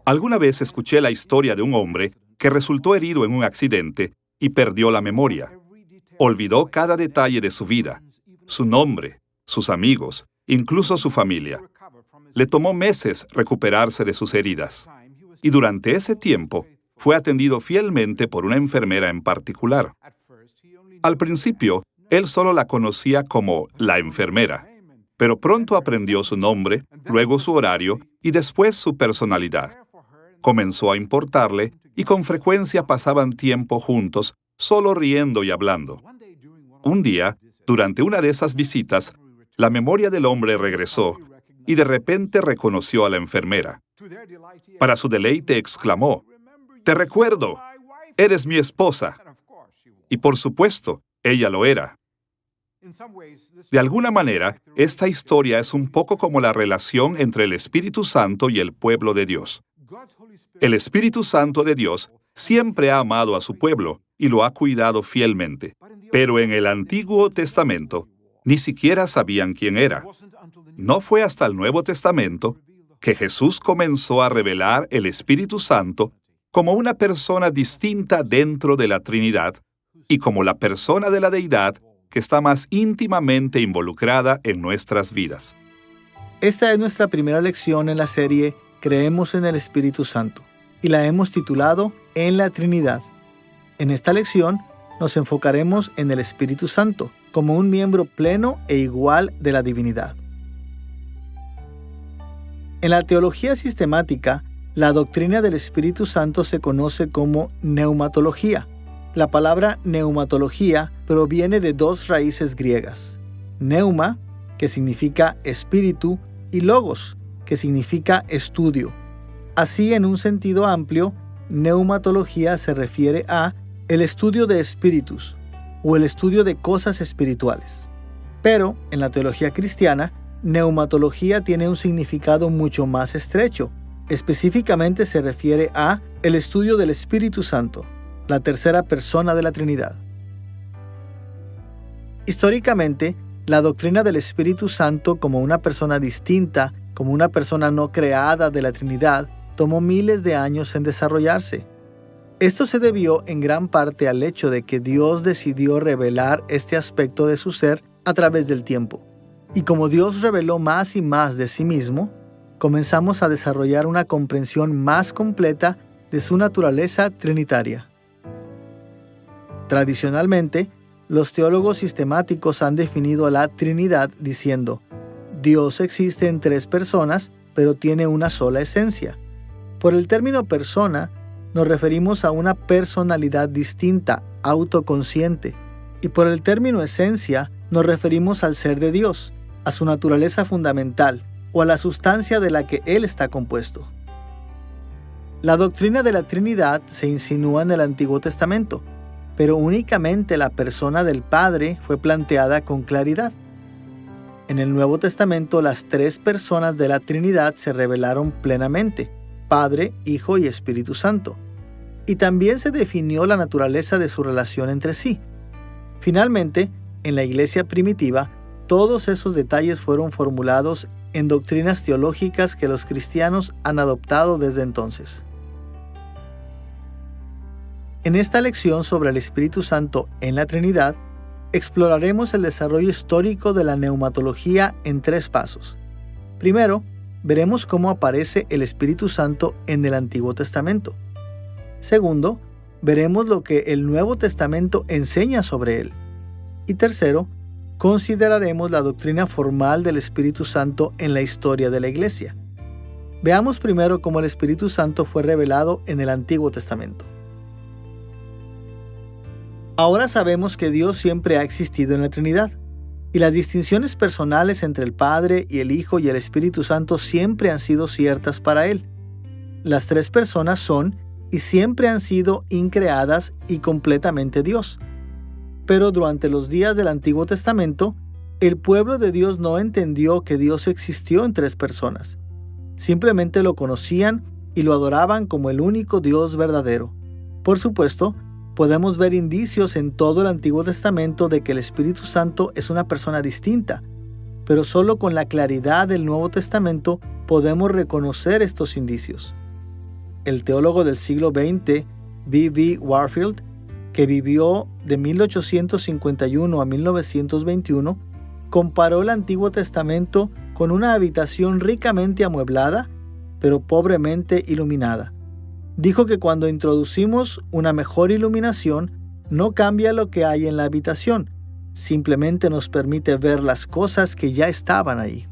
Alguna vez escuché la historia de un hombre que resultó herido en un accidente y perdió la memoria. Olvidó cada detalle de su vida, su nombre, sus amigos, incluso su familia. Le tomó meses recuperarse de sus heridas. Y durante ese tiempo, fue atendido fielmente por una enfermera en particular. Al principio, él solo la conocía como la enfermera, pero pronto aprendió su nombre, luego su horario y después su personalidad. Comenzó a importarle y con frecuencia pasaban tiempo juntos, solo riendo y hablando. Un día, durante una de esas visitas, la memoria del hombre regresó y de repente reconoció a la enfermera. Para su deleite exclamó: «Te recuerdo, eres mi esposa». Y por supuesto, ella lo era. De alguna manera, esta historia es un poco como la relación entre el Espíritu Santo y el pueblo de Dios. El Espíritu Santo de Dios siempre ha amado a su pueblo y lo ha cuidado fielmente. Pero en el Antiguo Testamento, ni siquiera sabían quién era. No fue hasta el Nuevo Testamento que Jesús comenzó a revelar el Espíritu Santo como una persona distinta dentro de la Trinidad y como la persona de la Deidad que está más íntimamente involucrada en nuestras vidas. Esta es nuestra primera lección en la serie Creemos en el Espíritu Santo y la hemos titulado En la Trinidad. En esta lección nos enfocaremos en el Espíritu Santo como un miembro pleno e igual de la divinidad. En la teología sistemática, la doctrina del Espíritu Santo se conoce como neumatología. La palabra neumatología proviene de dos raíces griegas: neuma, que significa espíritu, y logos, que significa estudio. Así, en un sentido amplio, neumatología se refiere a el estudio de espíritus o el estudio de cosas espirituales. Pero, en la teología cristiana, neumatología tiene un significado mucho más estrecho. Específicamente se refiere a el estudio del Espíritu Santo, la tercera persona de la Trinidad. Históricamente, la doctrina del Espíritu Santo como una persona distinta, como una persona no creada de la Trinidad, tomó miles de años en desarrollarse. Esto se debió en gran parte al hecho de que Dios decidió revelar este aspecto de su ser a través del tiempo. Y como Dios reveló más y más de sí mismo, comenzamos a desarrollar una comprensión más completa de su naturaleza trinitaria. Tradicionalmente, los teólogos sistemáticos han definido a la Trinidad diciendo: Dios existe en tres personas, pero tiene una sola esencia. Por el término persona, nos referimos a una personalidad distinta, autoconsciente. Y por el término esencia, nos referimos al ser de Dios, a su naturaleza fundamental, o a la sustancia de la que Él está compuesto. La doctrina de la Trinidad se insinúa en el Antiguo Testamento, pero únicamente la persona del Padre fue planteada con claridad. En el Nuevo Testamento, las tres personas de la Trinidad se revelaron plenamente: Padre, Hijo y Espíritu Santo. Y también se definió la naturaleza de su relación entre sí. Finalmente, en la iglesia primitiva, todos esos detalles fueron formulados en doctrinas teológicas que los cristianos han adoptado desde entonces. En esta lección sobre el Espíritu Santo en la Trinidad, exploraremos el desarrollo histórico de la neumatología en tres pasos. Primero, veremos cómo aparece el Espíritu Santo en el Antiguo Testamento. Segundo, veremos lo que el Nuevo Testamento enseña sobre él. Y tercero, consideraremos la doctrina formal del Espíritu Santo en la historia de la Iglesia. Veamos primero cómo el Espíritu Santo fue revelado en el Antiguo Testamento. Ahora sabemos que Dios siempre ha existido en la Trinidad, y las distinciones personales entre el Padre y el Hijo y el Espíritu Santo siempre han sido ciertas para Él. Las tres personas son y siempre han sido increadas y completamente Dios. Pero durante los días del Antiguo Testamento, el pueblo de Dios no entendió que Dios existió en tres personas. Simplemente lo conocían y lo adoraban como el único Dios verdadero. Por supuesto, podemos ver indicios en todo el Antiguo Testamento de que el Espíritu Santo es una persona distinta, pero solo con la claridad del Nuevo Testamento podemos reconocer estos indicios. El teólogo del siglo XX, B.B. Warfield, que vivió de 1851 a 1921, comparó el Antiguo Testamento con una habitación ricamente amueblada, pero pobremente iluminada. Dijo que cuando introducimos una mejor iluminación, no cambia lo que hay en la habitación, simplemente nos permite ver las cosas que ya estaban ahí.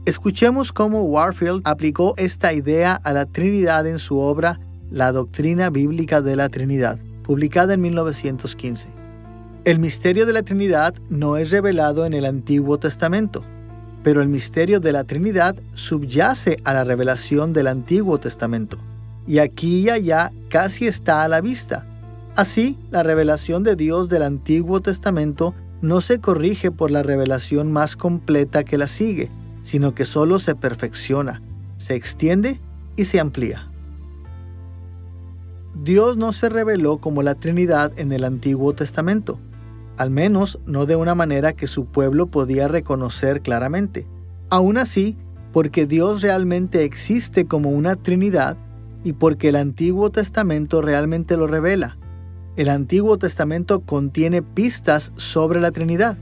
Escuchemos cómo Warfield aplicó esta idea a la Trinidad en su obra La Doctrina Bíblica de la Trinidad, publicada en 1915. El misterio de la Trinidad no es revelado en el Antiguo Testamento, pero el misterio de la Trinidad subyace a la revelación del Antiguo Testamento, y aquí y allá casi está a la vista. Así, la revelación de Dios del Antiguo Testamento no se corrige por la revelación más completa que la sigue, sino que solo se perfecciona, se extiende y se amplía. Dios no se reveló como la Trinidad en el Antiguo Testamento, al menos no de una manera que su pueblo podía reconocer claramente. Aún así, porque Dios realmente existe como una Trinidad y porque el Antiguo Testamento realmente lo revela. El Antiguo Testamento contiene pistas sobre la Trinidad,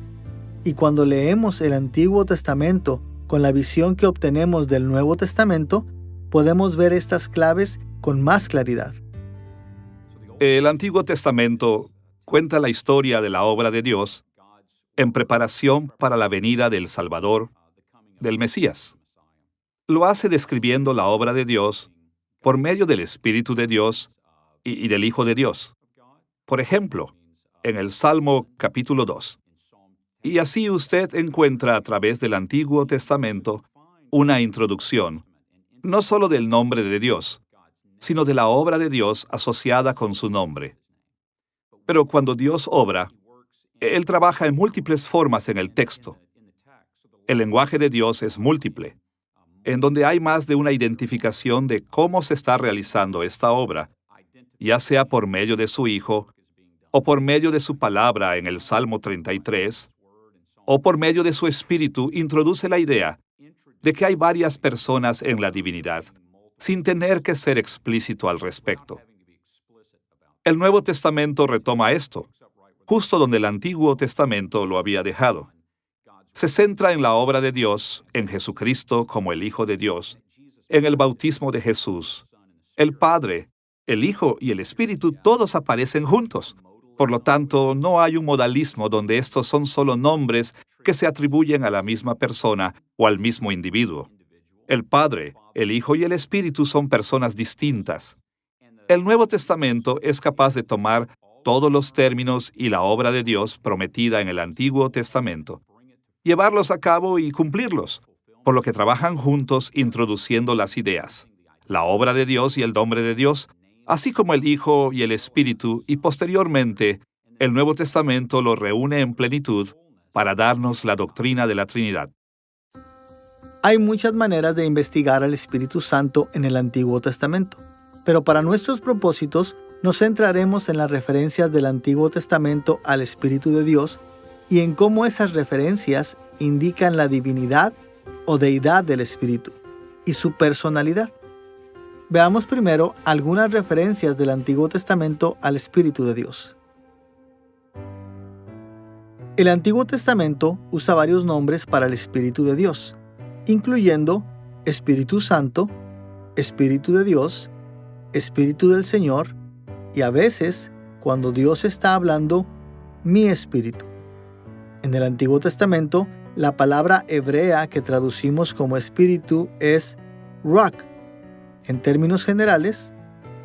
y cuando leemos el Antiguo Testamento con la visión que obtenemos del Nuevo Testamento, podemos ver estas claves con más claridad. El Antiguo Testamento cuenta la historia de la obra de Dios en preparación para la venida del Salvador, del Mesías. Lo hace describiendo la obra de Dios por medio del Espíritu de Dios y del Hijo de Dios. Por ejemplo, en el Salmo capítulo 2. Y así usted encuentra a través del Antiguo Testamento una introducción, no solo del nombre de Dios, sino de la obra de Dios asociada con su nombre. Pero cuando Dios obra, Él trabaja en múltiples formas en el texto. El lenguaje de Dios es múltiple, en donde hay más de una identificación de cómo se está realizando esta obra, ya sea por medio de su Hijo, o por medio de su palabra en el Salmo 33, o por medio de su Espíritu. Introduce la idea de que hay varias personas en la divinidad, sin tener que ser explícito al respecto. El Nuevo Testamento retoma esto, justo donde el Antiguo Testamento lo había dejado. Se centra en la obra de Dios, en Jesucristo como el Hijo de Dios, en el bautismo de Jesús. El Padre, el Hijo y el Espíritu todos aparecen juntos. Por lo tanto, no hay un modalismo donde estos son solo nombres que se atribuyen a la misma persona o al mismo individuo. El Padre, el Hijo y el Espíritu son personas distintas. El Nuevo Testamento es capaz de tomar todos los términos y la obra de Dios prometida en el Antiguo Testamento, llevarlos a cabo y cumplirlos, por lo que trabajan juntos introduciendo las ideas, la obra de Dios y el nombre de Dios, así como el Hijo y el Espíritu, y posteriormente, el Nuevo Testamento lo reúne en plenitud para darnos la doctrina de la Trinidad. Hay muchas maneras de investigar al Espíritu Santo en el Antiguo Testamento, pero para nuestros propósitos nos centraremos en las referencias del Antiguo Testamento al Espíritu de Dios y en cómo esas referencias indican la divinidad o deidad del Espíritu y su personalidad. Veamos primero algunas referencias del Antiguo Testamento al Espíritu de Dios. El Antiguo Testamento usa varios nombres para el Espíritu de Dios, incluyendo Espíritu Santo, Espíritu de Dios, Espíritu del Señor, y a veces, cuando Dios está hablando, mi Espíritu. En el Antiguo Testamento, la palabra hebrea que traducimos como Espíritu es Ruach. En términos generales,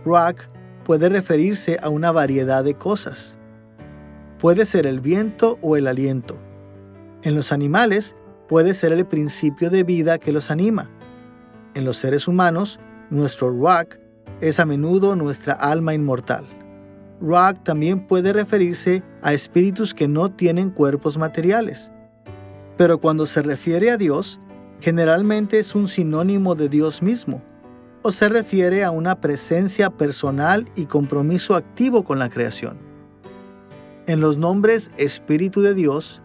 Ruach puede referirse a una variedad de cosas. Puede ser el viento o el aliento. En los animales, puede ser el principio de vida que los anima. En los seres humanos, nuestro Ruach es a menudo nuestra alma inmortal. Ruach también puede referirse a espíritus que no tienen cuerpos materiales. Pero cuando se refiere a Dios, generalmente es un sinónimo de Dios mismo, o se refiere a una presencia personal y compromiso activo con la creación. En los nombres Espíritu de Dios,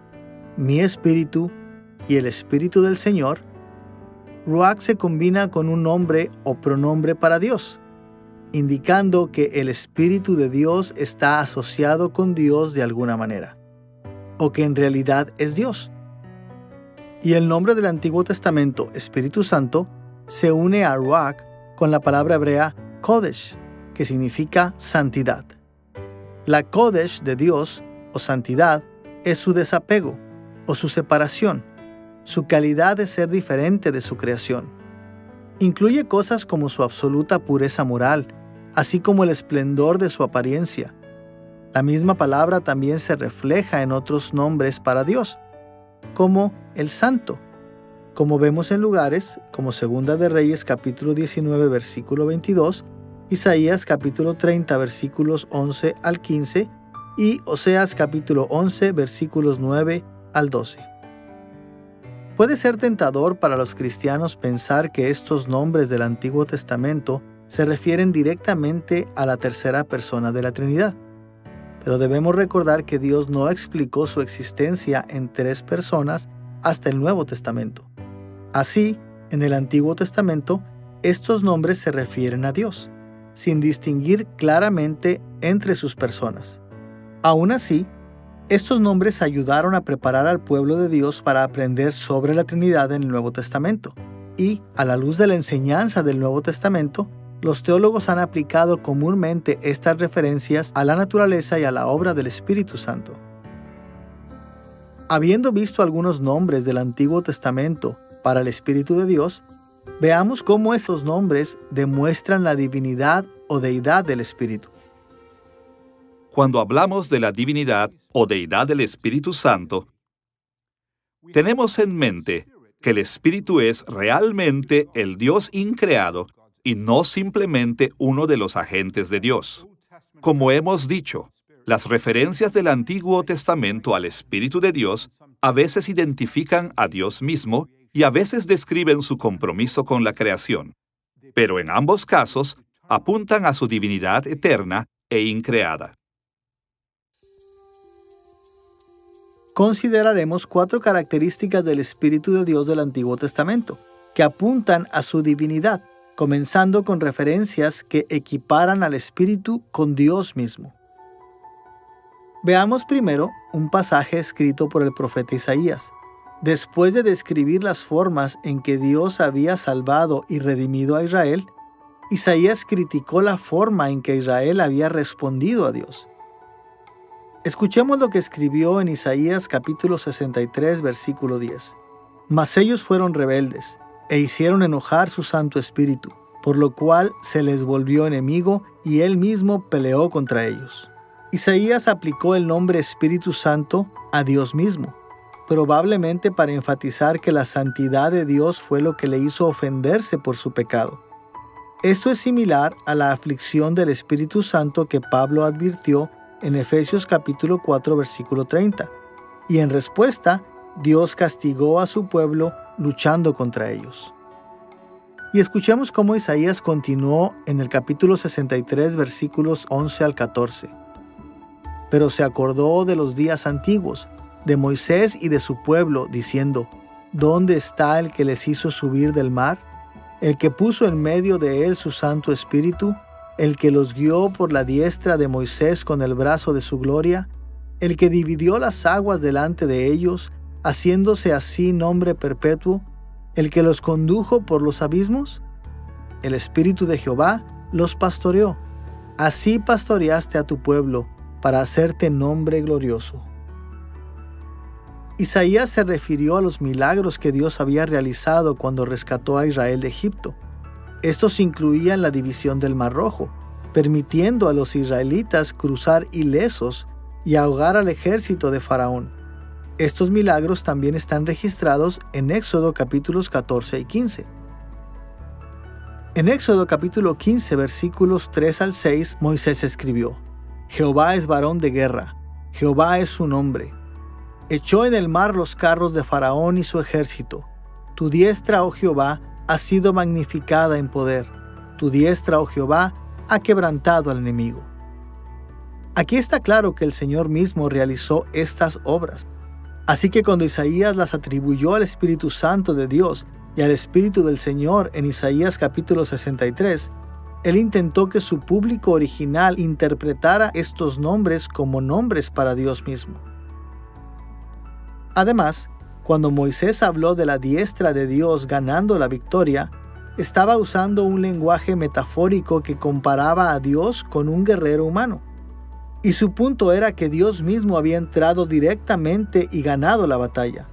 mi Espíritu y el Espíritu del Señor, Ruach se combina con un nombre o pronombre para Dios, indicando que el Espíritu de Dios está asociado con Dios de alguna manera, o que en realidad es Dios. Y el nombre del Antiguo Testamento, Espíritu Santo, se une a Ruach con la palabra hebrea Kodesh, que significa santidad. La Kodesh de Dios, o santidad, es su desapego, o su separación, su calidad de ser diferente de su creación. Incluye cosas como su absoluta pureza moral, así como el esplendor de su apariencia. La misma palabra también se refleja en otros nombres para Dios, como el Santo, como vemos en lugares como Segunda de Reyes capítulo 19 versículo 22, Isaías capítulo 30 versículos 11 al 15 y Oseas capítulo 11 versículos 9 al 12. Puede ser tentador para los cristianos pensar que estos nombres del Antiguo Testamento se refieren directamente a la tercera persona de la Trinidad. Pero debemos recordar que Dios no explicó su existencia en tres personas hasta el Nuevo Testamento. Así, en el Antiguo Testamento, estos nombres se refieren a Dios, sin distinguir claramente entre sus personas. Aún así, estos nombres ayudaron a preparar al pueblo de Dios para aprender sobre la Trinidad en el Nuevo Testamento. Y, a la luz de la enseñanza del Nuevo Testamento, los teólogos han aplicado comúnmente estas referencias a la naturaleza y a la obra del Espíritu Santo. Habiendo visto algunos nombres del Antiguo Testamento para el Espíritu de Dios, veamos cómo esos nombres demuestran la divinidad o deidad del Espíritu. Cuando hablamos de la divinidad o deidad del Espíritu Santo, tenemos en mente que el Espíritu es realmente el Dios increado y no simplemente uno de los agentes de Dios. Como hemos dicho, las referencias del Antiguo Testamento al Espíritu de Dios a veces identifican a Dios mismo y a veces describen su compromiso con la creación, pero en ambos casos apuntan a su divinidad eterna e increada. Consideraremos 4 características del Espíritu de Dios del Antiguo Testamento, que apuntan a su divinidad, comenzando con referencias que equiparan al Espíritu con Dios mismo. Veamos primero un pasaje escrito por el profeta Isaías. Después de describir las formas en que Dios había salvado y redimido a Israel, Isaías criticó la forma en que Israel había respondido a Dios. Escuchemos lo que escribió en Isaías capítulo 63, versículo 10. Mas ellos fueron rebeldes, e hicieron enojar su Santo Espíritu, por lo cual se les volvió enemigo, y él mismo peleó contra ellos. Isaías aplicó el nombre Espíritu Santo a Dios mismo, probablemente para enfatizar que la santidad de Dios fue lo que le hizo ofenderse por su pecado. Esto es similar a la aflicción del Espíritu Santo que Pablo advirtió en Efesios capítulo 4 versículo 30, y en respuesta, Dios castigó a su pueblo luchando contra ellos. Y escuchemos cómo Isaías continuó en el capítulo 63 versículos 11 al 14. Pero se acordó de los días antiguos, de Moisés y de su pueblo, diciendo: ¿Dónde está el que les hizo subir del mar? El que puso en medio de él su Santo Espíritu, el que los guió por la diestra de Moisés con el brazo de su gloria, el que dividió las aguas delante de ellos, haciéndose así nombre perpetuo, el que los condujo por los abismos. El Espíritu de Jehová los pastoreó. Así pastoreaste a tu pueblo, para hacerte nombre glorioso. Isaías se refirió a los milagros que Dios había realizado cuando rescató a Israel de Egipto. Estos incluían la división del Mar Rojo, permitiendo a los israelitas cruzar ilesos y ahogar al ejército de Faraón. Estos milagros también están registrados en Éxodo capítulos 14 y 15. En Éxodo capítulo 15 versículos 3 al 6, Moisés escribió: Jehová es varón de guerra, Jehová es su nombre. Echó en el mar los carros de Faraón y su ejército. Tu diestra, oh Jehová, ha sido magnificada en poder. Tu diestra, oh Jehová, ha quebrantado al enemigo. Aquí está claro que el Señor mismo realizó estas obras. Así que cuando Isaías las atribuyó al Espíritu Santo de Dios, y al Espíritu del Señor en Isaías capítulo 63, él intentó que su público original interpretara estos nombres como nombres para Dios mismo. Además, cuando Moisés habló de la diestra de Dios ganando la victoria, estaba usando un lenguaje metafórico que comparaba a Dios con un guerrero humano. Y su punto era que Dios mismo había entrado directamente y ganado la batalla.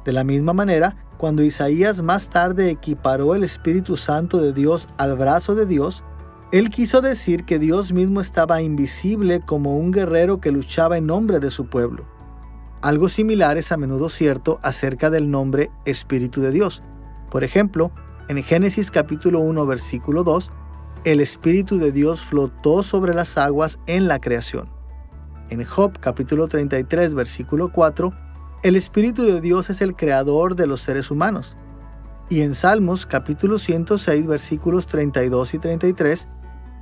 De la misma manera, cuando Isaías más tarde equiparó el Espíritu Santo de Dios al brazo de Dios, él quiso decir que Dios mismo estaba invisible como un guerrero que luchaba en nombre de su pueblo. Algo similar es a menudo cierto acerca del nombre Espíritu de Dios. Por ejemplo, en Génesis capítulo 1, versículo 2, el Espíritu de Dios flotó sobre las aguas en la creación. En Job capítulo 33, versículo 4, el Espíritu de Dios es el creador de los seres humanos. Y en Salmos capítulo 106, versículos 32 y 33,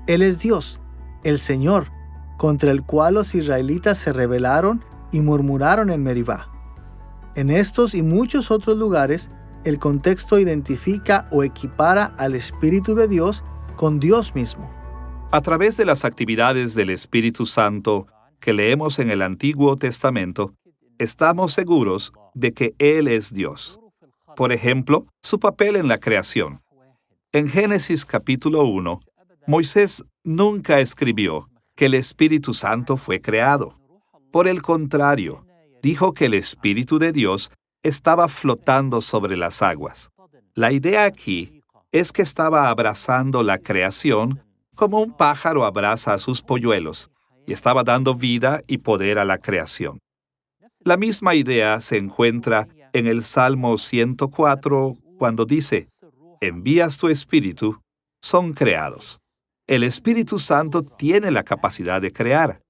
Él es Dios, el Señor, contra el cual los israelitas se rebelaron y murmuraron en Meribá. En estos y muchos otros lugares, el contexto identifica o equipara al Espíritu de Dios con Dios mismo. A través de las actividades del Espíritu Santo que leemos en el Antiguo Testamento, estamos seguros de que Él es Dios. Por ejemplo, su papel en la creación. En Génesis capítulo 1, Moisés nunca escribió que el Espíritu Santo fue creado. Por el contrario, dijo que el Espíritu de Dios estaba flotando sobre las aguas. La idea aquí es que estaba abrazando la creación como un pájaro abraza a sus polluelos, y estaba dando vida y poder a la creación. La misma idea se encuentra en el Salmo 104 cuando dice, «Envías tu Espíritu, son creados». El Espíritu Santo tiene la capacidad de crear.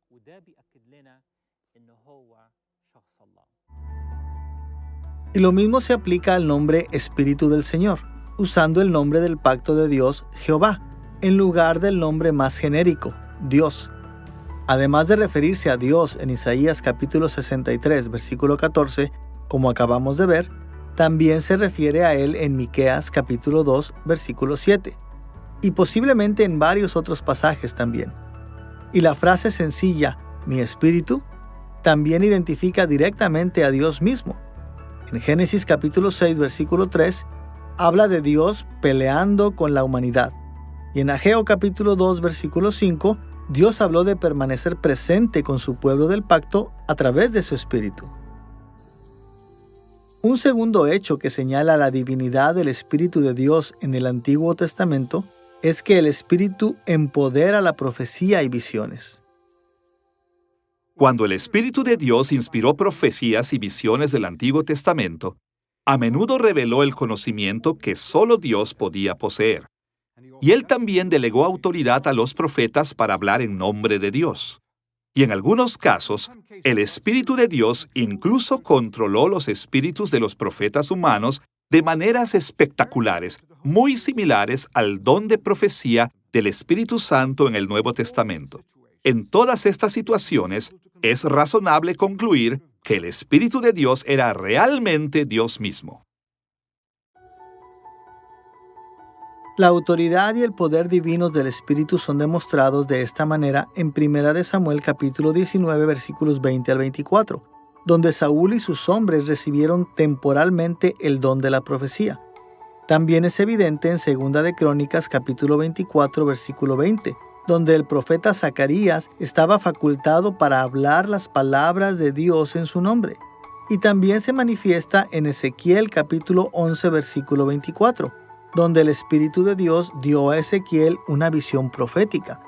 Y lo mismo se aplica al nombre Espíritu del Señor, usando el nombre del pacto de Dios, Jehová, en lugar del nombre más genérico, Dios. Además de referirse a Dios en Isaías capítulo 63, versículo 14, como acabamos de ver, también se refiere a Él en Miqueas capítulo 2, versículo 7, y posiblemente en varios otros pasajes también. Y la frase sencilla, mi espíritu, también identifica directamente a Dios mismo. En Génesis capítulo 6, versículo 3, habla de Dios peleando con la humanidad. Y en Ageo capítulo 2, versículo 5, Dios habló de permanecer presente con su pueblo del pacto a través de su Espíritu. Un segundo hecho que señala la divinidad del Espíritu de Dios en el Antiguo Testamento es que el Espíritu empodera la profecía y visiones. Cuando el Espíritu de Dios inspiró profecías y visiones del Antiguo Testamento, a menudo reveló el conocimiento que solo Dios podía poseer. Y Él también delegó autoridad a los profetas para hablar en nombre de Dios. Y en algunos casos, el Espíritu de Dios incluso controló los espíritus de los profetas humanos de maneras espectaculares, muy similares al don de profecía del Espíritu Santo en el Nuevo Testamento. En todas estas situaciones, es razonable concluir que el Espíritu de Dios era realmente Dios mismo. La autoridad y el poder divinos del Espíritu son demostrados de esta manera en 1 Samuel capítulo 19 versículos 20 al 24, donde Saúl y sus hombres recibieron temporalmente el don de la profecía. También es evidente en 2 de Crónicas capítulo 24 versículo 20, donde el profeta Zacarías estaba facultado para hablar las palabras de Dios en su nombre. Y también se manifiesta en Ezequiel capítulo 11 versículo 24, donde el Espíritu de Dios dio a Ezequiel una visión profética.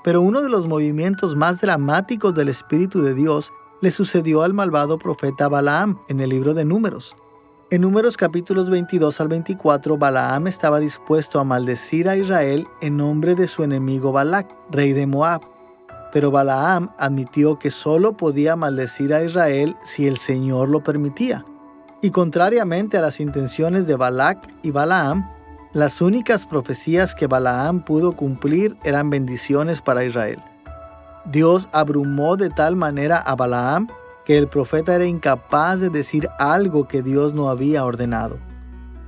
Pero uno de los movimientos más dramáticos del Espíritu de Dios le sucedió al malvado profeta Balaam en el libro de Números. En Números capítulos 22 al 24, Balaam estaba dispuesto a maldecir a Israel en nombre de su enemigo Balac, rey de Moab. Pero Balaam admitió que solo podía maldecir a Israel si el Señor lo permitía. Y contrariamente a las intenciones de Balac y Balaam, las únicas profecías que Balaam pudo cumplir eran bendiciones para Israel. Dios abrumó de tal manera a Balaam que el profeta era incapaz de decir algo que Dios no había ordenado.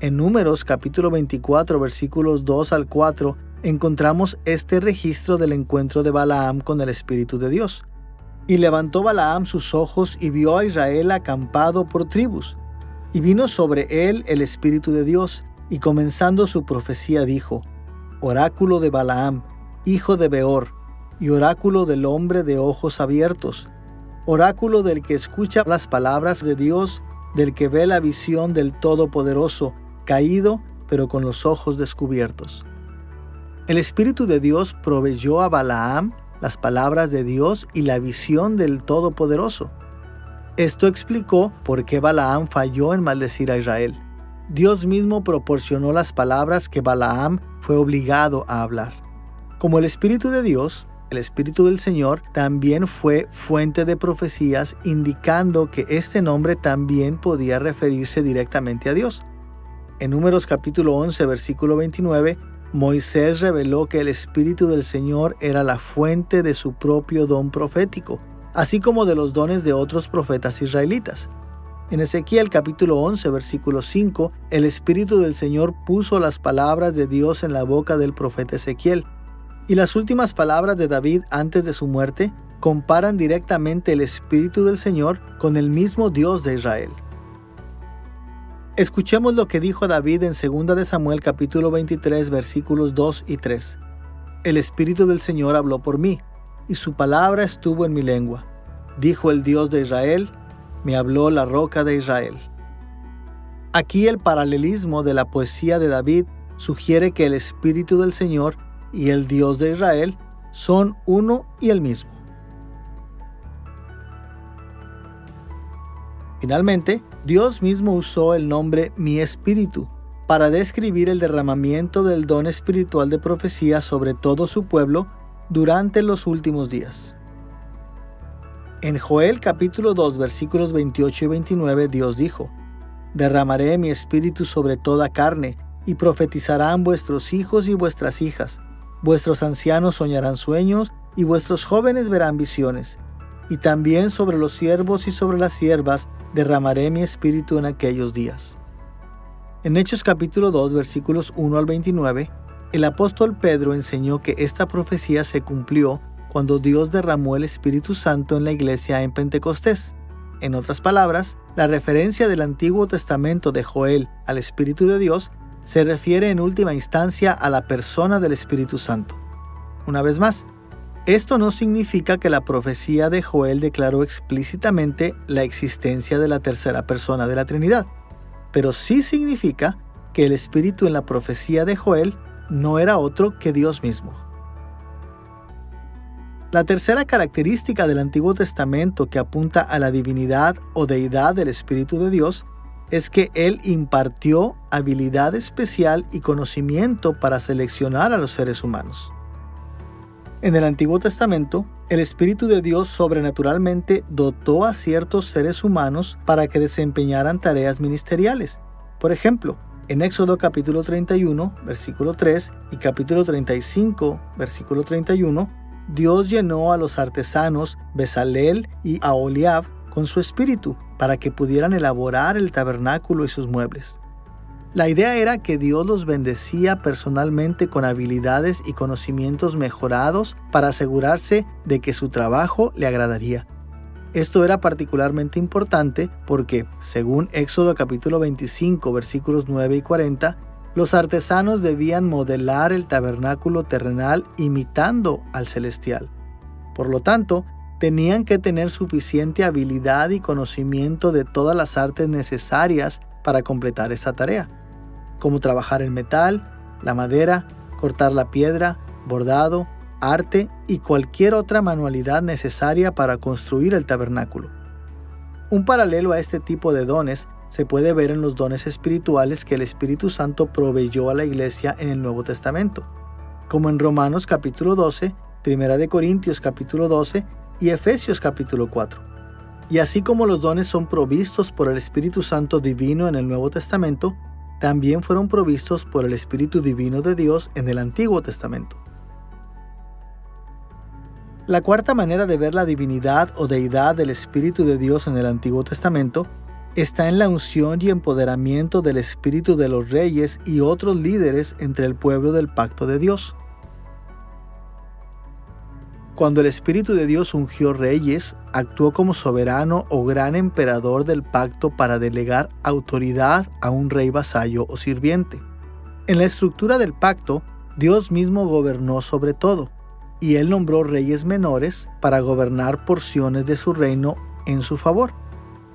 En Números capítulo 24, versículos 2 al 4, encontramos este registro del encuentro de Balaam con el Espíritu de Dios. Y levantó Balaam sus ojos y vio a Israel acampado por tribus. Y vino sobre él el Espíritu de Dios, y comenzando su profecía dijo: Oráculo de Balaam, hijo de Beor, y oráculo del hombre de ojos abiertos, oráculo del que escucha las palabras de Dios, del que ve la visión del Todopoderoso, caído, pero con los ojos descubiertos. El Espíritu de Dios proveyó a Balaam las palabras de Dios y la visión del Todopoderoso. Esto explicó por qué Balaam falló en maldecir a Israel. Dios mismo proporcionó las palabras que Balaam fue obligado a hablar. Como el Espíritu de Dios, el Espíritu del Señor también fue fuente de profecías, indicando que este nombre también podía referirse directamente a Dios. En Números capítulo 11, versículo 29, Moisés reveló que el Espíritu del Señor era la fuente de su propio don profético, así como de los dones de otros profetas israelitas. En Ezequiel capítulo 11, versículo 5, el Espíritu del Señor puso las palabras de Dios en la boca del profeta Ezequiel. Y las últimas palabras de David antes de su muerte comparan directamente el Espíritu del Señor con el mismo Dios de Israel. Escuchemos lo que dijo David en 2 de Samuel capítulo 23 versículos 2 y 3. El Espíritu del Señor habló por mí, y su palabra estuvo en mi lengua. Dijo el Dios de Israel, me habló la roca de Israel. Aquí el paralelismo de la poesía de David sugiere que el Espíritu del Señor y el Dios de Israel son uno y el mismo. Finalmente, Dios mismo usó el nombre Mi Espíritu para describir el derramamiento del don espiritual de profecía sobre todo su pueblo durante los últimos días. En Joel capítulo 2 versículos 28 y 29 Dios dijo: Derramaré mi espíritu sobre toda carne, y profetizarán vuestros hijos y vuestras hijas. Vuestros ancianos soñarán sueños, y vuestros jóvenes verán visiones. Y también sobre los siervos y sobre las siervas derramaré mi espíritu en aquellos días. En Hechos capítulo 2 versículos 1 al 29, el apóstol Pedro enseñó que esta profecía se cumplió cuando Dios derramó el Espíritu Santo en la iglesia en Pentecostés. En otras palabras, la referencia del Antiguo Testamento de Joel al Espíritu de Dios se refiere en última instancia a la persona del Espíritu Santo. Una vez más, esto no significa que la profecía de Joel declaró explícitamente la existencia de la tercera persona de la Trinidad, pero sí significa que el Espíritu en la profecía de Joel no era otro que Dios mismo. La tercera característica del Antiguo Testamento que apunta a la divinidad o deidad del Espíritu de Dios es que Él impartió habilidad especial y conocimiento para seleccionar a los seres humanos. En el Antiguo Testamento, el Espíritu de Dios sobrenaturalmente dotó a ciertos seres humanos para que desempeñaran tareas ministeriales. Por ejemplo, en Éxodo capítulo 31, versículo 3 y capítulo 35, versículo 31, Dios llenó a los artesanos Bezalel y Aholiab con su espíritu para que pudieran elaborar el tabernáculo y sus muebles. La idea era que Dios los bendecía personalmente con habilidades y conocimientos mejorados para asegurarse de que su trabajo le agradaría. Esto era particularmente importante porque, según Éxodo capítulo 25, versículos 9 y 40, los artesanos debían modelar el tabernáculo terrenal imitando al celestial. Por lo tanto, tenían que tener suficiente habilidad y conocimiento de todas las artes necesarias para completar esa tarea, como trabajar el metal, la madera, cortar la piedra, bordado, arte y cualquier otra manualidad necesaria para construir el tabernáculo. Un paralelo a este tipo de dones se puede ver en los dones espirituales que el Espíritu Santo proveyó a la iglesia en el Nuevo Testamento, como en Romanos capítulo 12, 1 Corintios capítulo 12 y Efesios capítulo 4. Y así como los dones son provistos por el Espíritu Santo divino en el Nuevo Testamento, también fueron provistos por el Espíritu Divino de Dios en el Antiguo Testamento. La cuarta manera de ver la divinidad o deidad del Espíritu de Dios en el Antiguo Testamento está en la unción y empoderamiento del espíritu de los reyes y otros líderes entre el pueblo del pacto de Dios. Cuando el Espíritu de Dios ungió reyes, actuó como soberano o gran emperador del pacto para delegar autoridad a un rey vasallo o sirviente. En la estructura del pacto, Dios mismo gobernó sobre todo, y Él nombró reyes menores para gobernar porciones de su reino en su favor.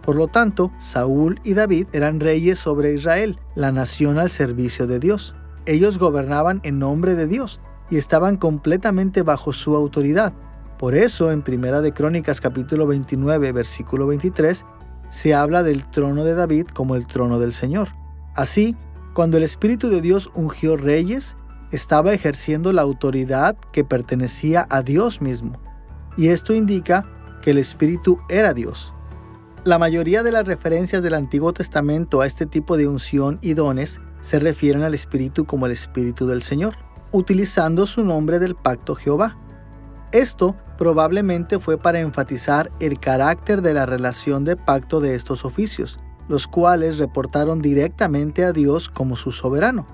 Por lo tanto, Saúl y David eran reyes sobre Israel, la nación al servicio de Dios. Ellos gobernaban en nombre de Dios y estaban completamente bajo su autoridad. Por eso, en Primera de Crónicas capítulo 29, versículo 23, se habla del trono de David como el trono del Señor. Así, cuando el Espíritu de Dios ungió reyes, estaba ejerciendo la autoridad que pertenecía a Dios mismo. Y esto indica que el Espíritu era Dios. La mayoría de las referencias del Antiguo Testamento a este tipo de unción y dones se refieren al Espíritu como el Espíritu del Señor, utilizando su nombre del pacto Jehová. Esto probablemente fue para enfatizar el carácter de la relación de pacto de estos oficios, los cuales reportaron directamente a Dios como su soberano.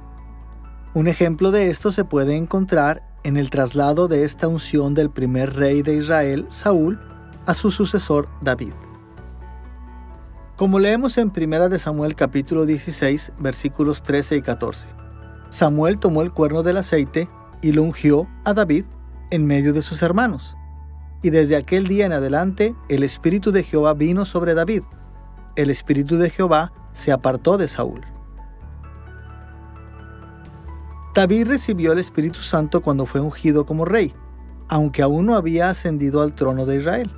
Un ejemplo de esto se puede encontrar en el traslado de esta unción del primer rey de Israel, Saúl, a su sucesor David. Como leemos en 1 de Samuel capítulo 16, versículos 13 y 14. Samuel tomó el cuerno del aceite y lo ungió a David en medio de sus hermanos. Y desde aquel día en adelante, el Espíritu de Jehová vino sobre David. El Espíritu de Jehová se apartó de Saúl. David recibió el Espíritu Santo cuando fue ungido como rey, aunque aún no había ascendido al trono de Israel.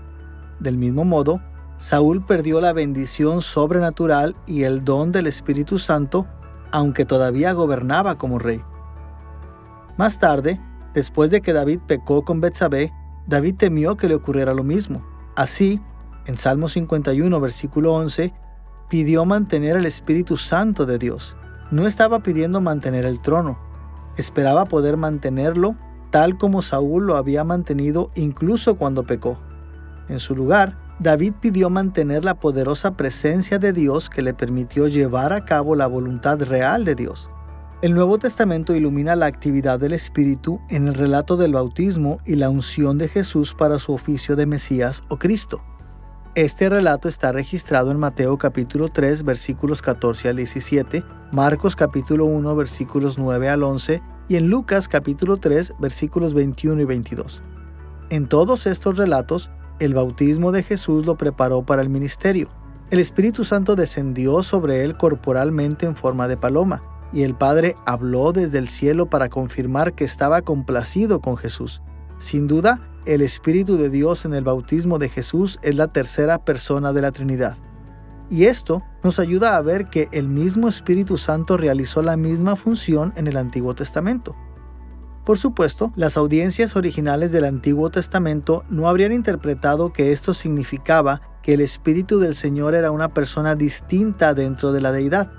Del mismo modo, Saúl perdió la bendición sobrenatural y el don del Espíritu Santo, aunque todavía gobernaba como rey. Más tarde, después de que David pecó con Betsabé, David temió que le ocurriera lo mismo. Así, en Salmo 51, versículo 11, pidió mantener el Espíritu Santo de Dios. No estaba pidiendo mantener el trono. Esperaba poder mantenerlo tal como Saúl lo había mantenido incluso cuando pecó. En su lugar, David pidió mantener la poderosa presencia de Dios que le permitió llevar a cabo la voluntad real de Dios. El Nuevo Testamento ilumina la actividad del Espíritu en el relato del bautismo y la unción de Jesús para su oficio de Mesías o Cristo. Este relato está registrado en Mateo capítulo 3, versículos 14 al 17, Marcos capítulo 1, versículos 9 al 11 y en Lucas capítulo 3, versículos 21 y 22. En todos estos relatos, el bautismo de Jesús lo preparó para el ministerio. El Espíritu Santo descendió sobre él corporalmente en forma de paloma, y el Padre habló desde el cielo para confirmar que estaba complacido con Jesús. Sin duda, el Espíritu de Dios en el bautismo de Jesús es la tercera persona de la Trinidad. Y esto nos ayuda a ver que el mismo Espíritu Santo realizó la misma función en el Antiguo Testamento. Por supuesto, las audiencias originales del Antiguo Testamento no habrían interpretado que esto significaba que el Espíritu del Señor era una persona distinta dentro de la deidad.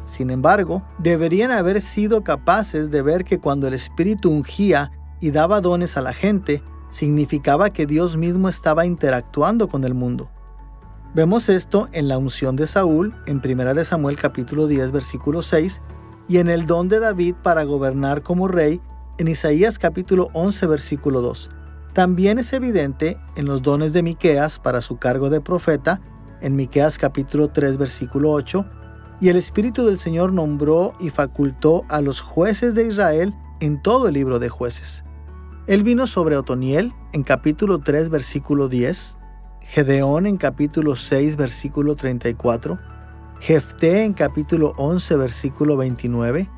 Sin embargo, deberían haber sido capaces de ver que cuando el Espíritu ungía y daba dones a la gente, significaba que Dios mismo estaba interactuando con el mundo. Vemos esto en la unción de Saúl, en 1 de Samuel capítulo 10, versículo 6, y en el don de David para gobernar como rey, en Isaías capítulo 11, versículo 2. También es evidente en los dones de Miqueas para su cargo de profeta, en Miqueas capítulo 3, versículo 8, y el Espíritu del Señor nombró y facultó a los jueces de Israel en todo el libro de Jueces. Él vino sobre Otoniel en capítulo 3, versículo 10, Gedeón en capítulo 6, versículo 34, Jefté en capítulo 11, versículo 29,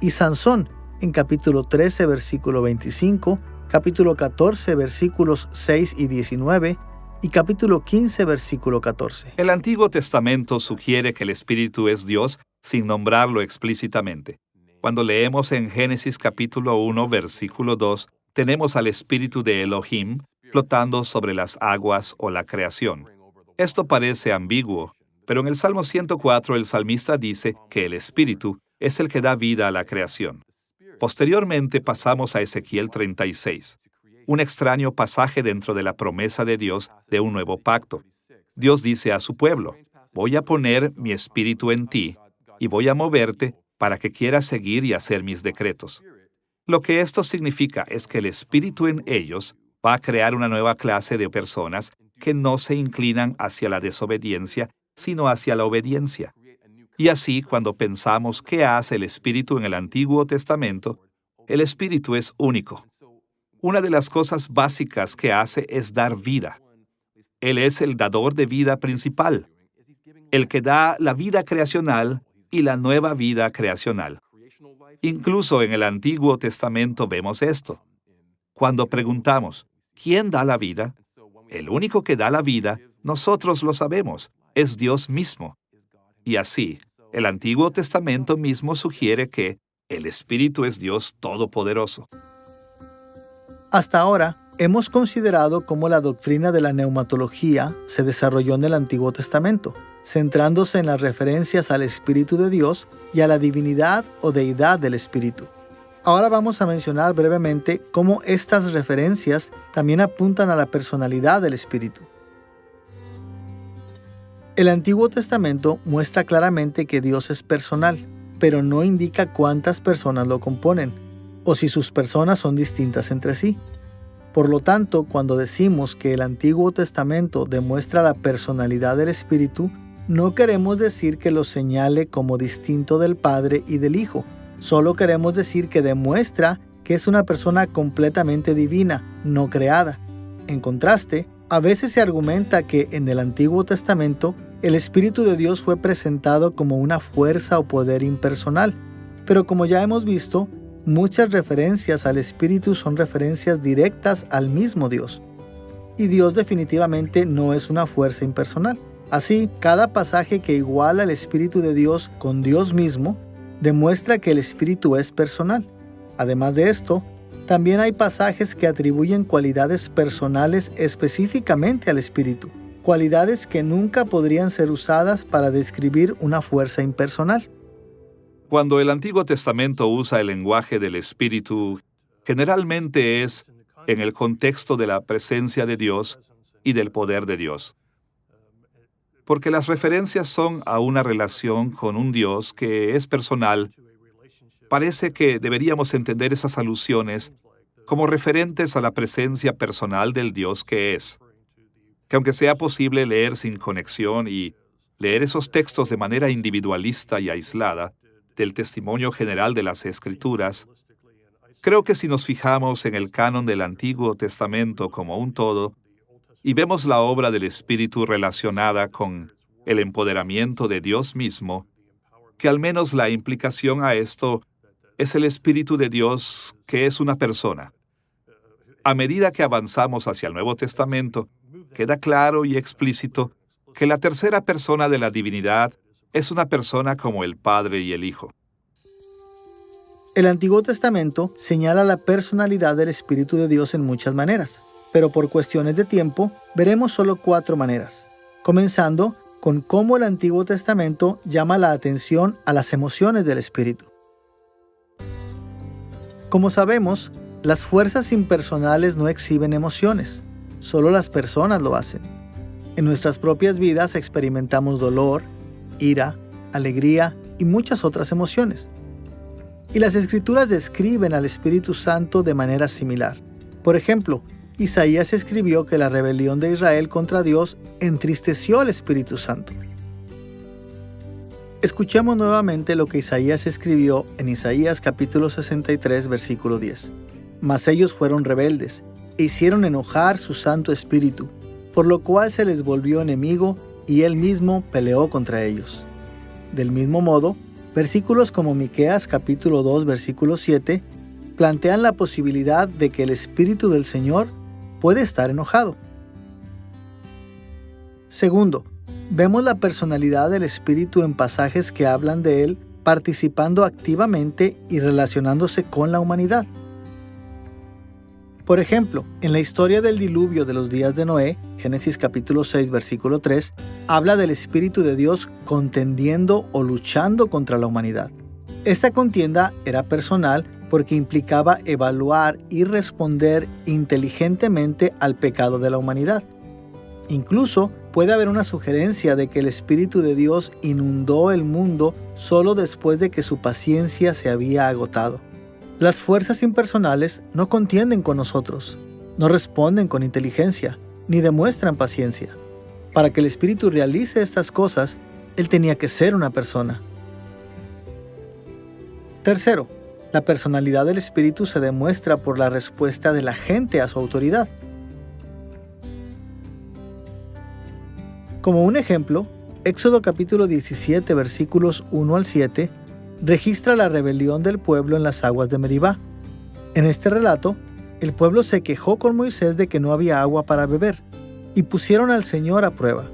y Sansón en capítulo 13, versículo 25, capítulo 14, versículos 6 y 19, y capítulo 15, versículo 14. El Antiguo Testamento sugiere que el Espíritu es Dios sin nombrarlo explícitamente. Cuando leemos en Génesis capítulo 1, versículo 2, tenemos al Espíritu de Elohim flotando sobre las aguas o la creación. Esto parece ambiguo, pero en el Salmo 104 el salmista dice que el Espíritu es el que da vida a la creación. Posteriormente pasamos a Ezequiel 36, un extraño pasaje dentro de la promesa de Dios de un nuevo pacto. Dios dice a su pueblo: voy a poner mi espíritu en ti y voy a moverte para que quieras seguir y hacer mis decretos. Lo que esto significa es que el espíritu en ellos va a crear una nueva clase de personas que no se inclinan hacia la desobediencia, sino hacia la obediencia. Y así, cuando pensamos qué hace el Espíritu en el Antiguo Testamento, el Espíritu es único. Una de las cosas básicas que hace es dar vida. Él es el dador de vida principal, el que da la vida creacional y la nueva vida creacional. Incluso en el Antiguo Testamento vemos esto. Cuando preguntamos, ¿quién da la vida? El único que da la vida, nosotros lo sabemos, es Dios mismo. Y así, el Antiguo Testamento mismo sugiere que el Espíritu es Dios Todopoderoso. Hasta ahora, hemos considerado cómo la doctrina de la neumatología se desarrolló en el Antiguo Testamento, centrándose en las referencias al Espíritu de Dios y a la divinidad o deidad del Espíritu. Ahora vamos a mencionar brevemente cómo estas referencias también apuntan a la personalidad del Espíritu. El Antiguo Testamento muestra claramente que Dios es personal, pero no indica cuántas personas lo componen, o si sus personas son distintas entre sí. Por lo tanto, cuando decimos que el Antiguo Testamento demuestra la personalidad del Espíritu, no queremos decir que lo señale como distinto del Padre y del Hijo. Solo queremos decir que demuestra que es una persona completamente divina, no creada. En contraste, a veces se argumenta que en el Antiguo Testamento el Espíritu de Dios fue presentado como una fuerza o poder impersonal, pero como ya hemos visto, muchas referencias al Espíritu son referencias directas al mismo Dios. Y Dios definitivamente no es una fuerza impersonal. Así, cada pasaje que iguala el Espíritu de Dios con Dios mismo demuestra que el Espíritu es personal. Además de esto, también hay pasajes que atribuyen cualidades personales específicamente al Espíritu, cualidades que nunca podrían ser usadas para describir una fuerza impersonal. Cuando el Antiguo Testamento usa el lenguaje del Espíritu, generalmente es en el contexto de la presencia de Dios y del poder de Dios. Porque las referencias son a una relación con un Dios que es personal, parece que deberíamos entender esas alusiones como referentes a la presencia personal del Dios que es. Que aunque sea posible leer sin conexión y leer esos textos de manera individualista y aislada del testimonio general de las Escrituras, creo que si nos fijamos en el canon del Antiguo Testamento como un todo y vemos la obra del Espíritu relacionada con el empoderamiento de Dios mismo, que al menos la implicación a esto es el Espíritu de Dios que es una persona. A medida que avanzamos hacia el Nuevo Testamento, queda claro y explícito que la tercera persona de la divinidad es una persona como el Padre y el Hijo. El Antiguo Testamento señala la personalidad del Espíritu de Dios en muchas maneras, pero por cuestiones de tiempo veremos solo 4 maneras, comenzando con cómo el Antiguo Testamento llama la atención a las emociones del Espíritu. Como sabemos, las fuerzas impersonales no exhiben emociones, solo las personas lo hacen. En nuestras propias vidas experimentamos dolor, ira, alegría y muchas otras emociones. Y las Escrituras describen al Espíritu Santo de manera similar. Por ejemplo, Isaías escribió que la rebelión de Israel contra Dios entristeció al Espíritu Santo. Escuchemos nuevamente lo que Isaías escribió en Isaías capítulo 63, versículo 10. Mas ellos fueron rebeldes e hicieron enojar su Santo Espíritu, por lo cual se les volvió enemigo y él mismo peleó contra ellos. Del mismo modo, versículos como Miqueas capítulo 2, versículo 7, plantean la posibilidad de que el Espíritu del Señor puede estar enojado. Segundo, vemos la personalidad del Espíritu en pasajes que hablan de él participando activamente y relacionándose con la humanidad. Por ejemplo, en la historia del diluvio de los días de Noé, Génesis capítulo 6, versículo 3, habla del Espíritu de Dios contendiendo o luchando contra la humanidad. Esta contienda era personal porque implicaba evaluar y responder inteligentemente al pecado de la humanidad. Incluso puede haber una sugerencia de que el Espíritu de Dios inundó el mundo solo después de que su paciencia se había agotado. Las fuerzas impersonales no contienden con nosotros, no responden con inteligencia, ni demuestran paciencia. Para que el Espíritu realice estas cosas, Él tenía que ser una persona. Tercero, la personalidad del Espíritu se demuestra por la respuesta de la gente a su autoridad. Como un ejemplo, Éxodo capítulo 17, versículos 1 al 7, registra la rebelión del pueblo en las aguas de Meribá. En este relato, el pueblo se quejó con Moisés de que no había agua para beber, y pusieron al Señor a prueba.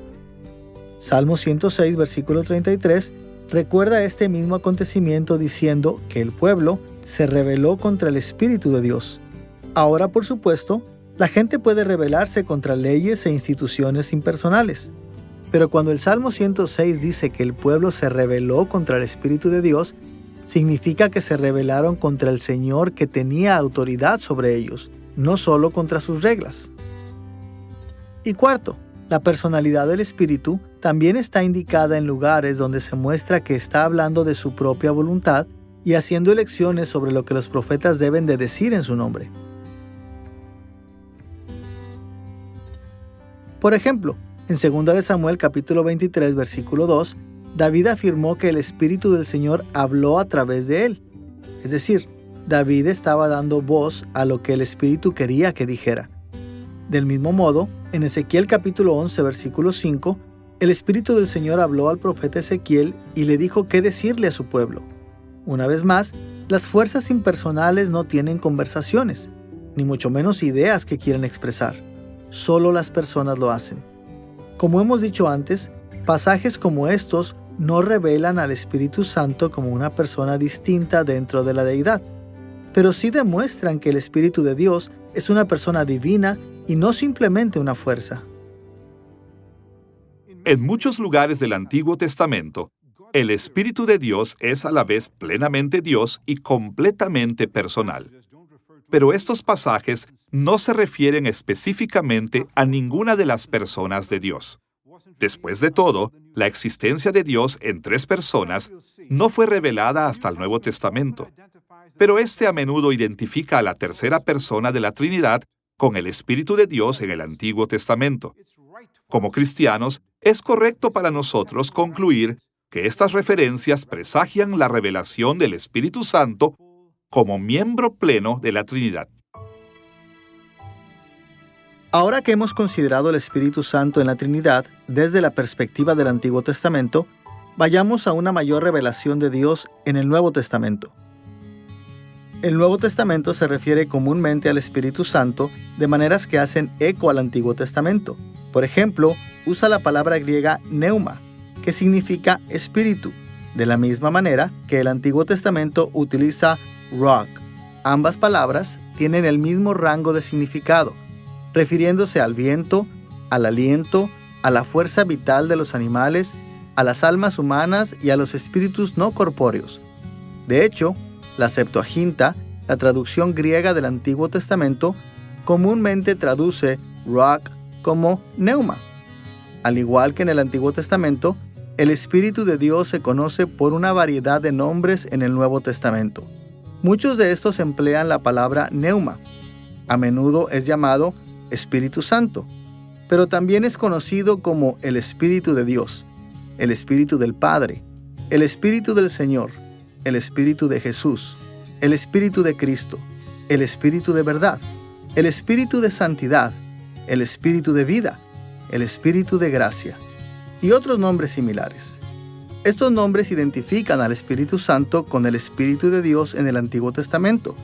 Salmo 106, versículo 33, recuerda este mismo acontecimiento diciendo que el pueblo se rebeló contra el Espíritu de Dios. Ahora, por supuesto, la gente puede rebelarse contra leyes e instituciones impersonales. Pero cuando el Salmo 106 dice que el pueblo se rebeló contra el Espíritu de Dios, significa que se rebelaron contra el Señor que tenía autoridad sobre ellos, no solo contra sus reglas. Y cuarto, la personalidad del Espíritu también está indicada en lugares donde se muestra que está hablando de su propia voluntad y haciendo elecciones sobre lo que los profetas deben de decir en su nombre. Por ejemplo, en 2 Samuel capítulo 23, versículo 2, David afirmó que el Espíritu del Señor habló a través de él. Es decir, David estaba dando voz a lo que el Espíritu quería que dijera. Del mismo modo, en Ezequiel capítulo 11, versículo 5, el Espíritu del Señor habló al profeta Ezequiel y le dijo qué decirle a su pueblo. Una vez más, las fuerzas impersonales no tienen conversaciones, ni mucho menos ideas que quieren expresar. Solo las personas lo hacen. Como hemos dicho antes, pasajes como estos no revelan al Espíritu Santo como una persona distinta dentro de la deidad, pero sí demuestran que el Espíritu de Dios es una persona divina y no simplemente una fuerza. En muchos lugares del Antiguo Testamento, el Espíritu de Dios es a la vez plenamente Dios y completamente personal. Pero estos pasajes no se refieren específicamente a ninguna de las personas de Dios. Después de todo, la existencia de Dios en tres personas no fue revelada hasta el Nuevo Testamento, pero este a menudo identifica a la tercera persona de la Trinidad con el Espíritu de Dios en el Antiguo Testamento. Como cristianos, es correcto para nosotros concluir que estas referencias presagian la revelación del Espíritu Santo como miembro pleno de la Trinidad. Ahora que hemos considerado el Espíritu Santo en la Trinidad desde la perspectiva del Antiguo Testamento, vayamos a una mayor revelación de Dios en el Nuevo Testamento. El Nuevo Testamento se refiere comúnmente al Espíritu Santo de maneras que hacen eco al Antiguo Testamento. Por ejemplo, usa la palabra griega pneuma, que significa espíritu, de la misma manera que el Antiguo Testamento utiliza ruach. Ambas palabras tienen el mismo rango de significado, refiriéndose al viento, al aliento, a la fuerza vital de los animales, a las almas humanas y a los espíritus no corpóreos. De hecho, la Septuaginta, la traducción griega del Antiguo Testamento, comúnmente traduce ruach como pneuma. Al igual que en el Antiguo Testamento, el Espíritu de Dios se conoce por una variedad de nombres en el Nuevo Testamento. Muchos de estos emplean la palabra pneuma. A menudo es llamado Espíritu Santo, pero también es conocido como el Espíritu de Dios, el Espíritu del Padre, el Espíritu del Señor, el Espíritu de Jesús, el Espíritu de Cristo, el Espíritu de verdad, el Espíritu de santidad, el Espíritu de vida, el Espíritu de gracia, y otros nombres similares. Estos nombres identifican al Espíritu Santo con el Espíritu de Dios en el Antiguo Testamento,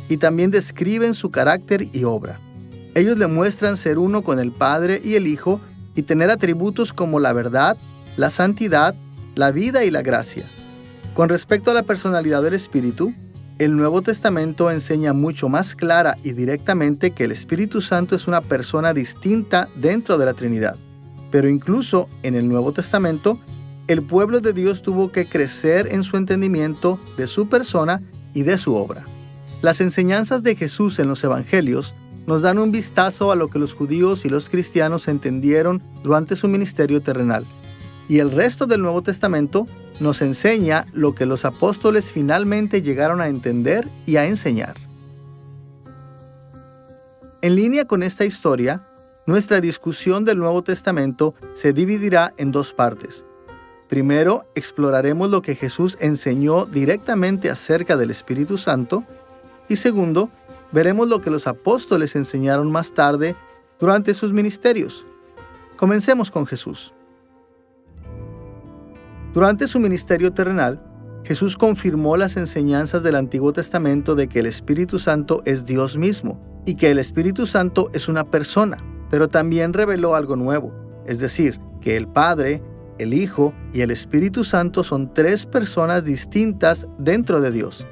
y también describen su carácter y obra. Ellos le muestran ser uno con el Padre y el Hijo y tener atributos como la verdad, la santidad, la vida y la gracia. Con respecto a la personalidad del Espíritu, el Nuevo Testamento enseña mucho más clara y directamente que el Espíritu Santo es una persona distinta dentro de la Trinidad. Pero incluso en el Nuevo Testamento, el pueblo de Dios tuvo que crecer en su entendimiento de su persona y de su obra. Las enseñanzas de Jesús en los Evangelios nos dan un vistazo a lo que los judíos y los cristianos entendieron durante su ministerio terrenal. Y el resto del Nuevo Testamento nos enseña lo que los apóstoles finalmente llegaron a entender y a enseñar. En línea con esta historia, nuestra discusión del Nuevo Testamento se dividirá en dos partes. Primero, exploraremos lo que Jesús enseñó directamente acerca del Espíritu Santo. Y segundo, veremos lo que los apóstoles enseñaron más tarde durante sus ministerios. Comencemos con Jesús. Durante su ministerio terrenal, Jesús confirmó las enseñanzas del Antiguo Testamento de que el Espíritu Santo es Dios mismo y que el Espíritu Santo es una persona, pero también reveló algo nuevo, es decir, que el Padre, el Hijo y el Espíritu Santo son tres personas distintas dentro de Dios.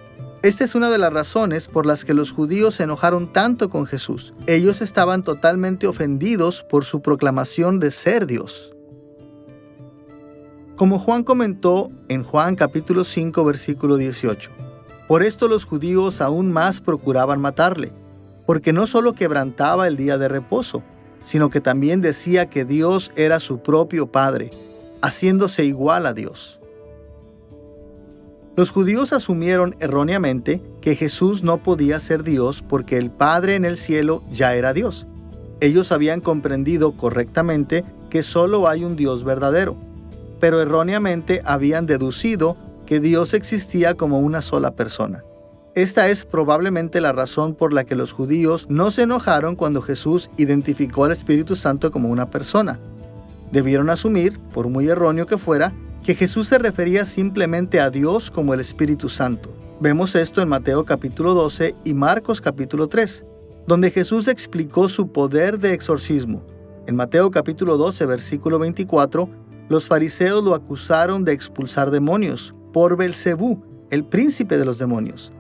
Esta es una de las razones por las que los judíos se enojaron tanto con Jesús. Ellos estaban totalmente ofendidos por su proclamación de ser Dios. Como Juan comentó en Juan capítulo 5, versículo 18, por esto los judíos aún más procuraban matarle, porque no solo quebrantaba el día de reposo, sino que también decía que Dios era su propio Padre, haciéndose igual a Dios. Los judíos asumieron erróneamente que Jesús no podía ser Dios porque el Padre en el cielo ya era Dios. Ellos habían comprendido correctamente que solo hay un Dios verdadero, pero erróneamente habían deducido que Dios existía como una sola persona. Esta es probablemente la razón por la que los judíos no se enojaron cuando Jesús identificó al Espíritu Santo como una persona. Debieron asumir, por muy erróneo que fuera, que Jesús se refería simplemente a Dios como el Espíritu Santo. Vemos esto en Mateo capítulo 12 y Marcos capítulo 3, donde Jesús explicó su poder de exorcismo. En Mateo capítulo 12, versículo 24, los fariseos lo acusaron de expulsar demonios por Belcebú, el príncipe de los demonios.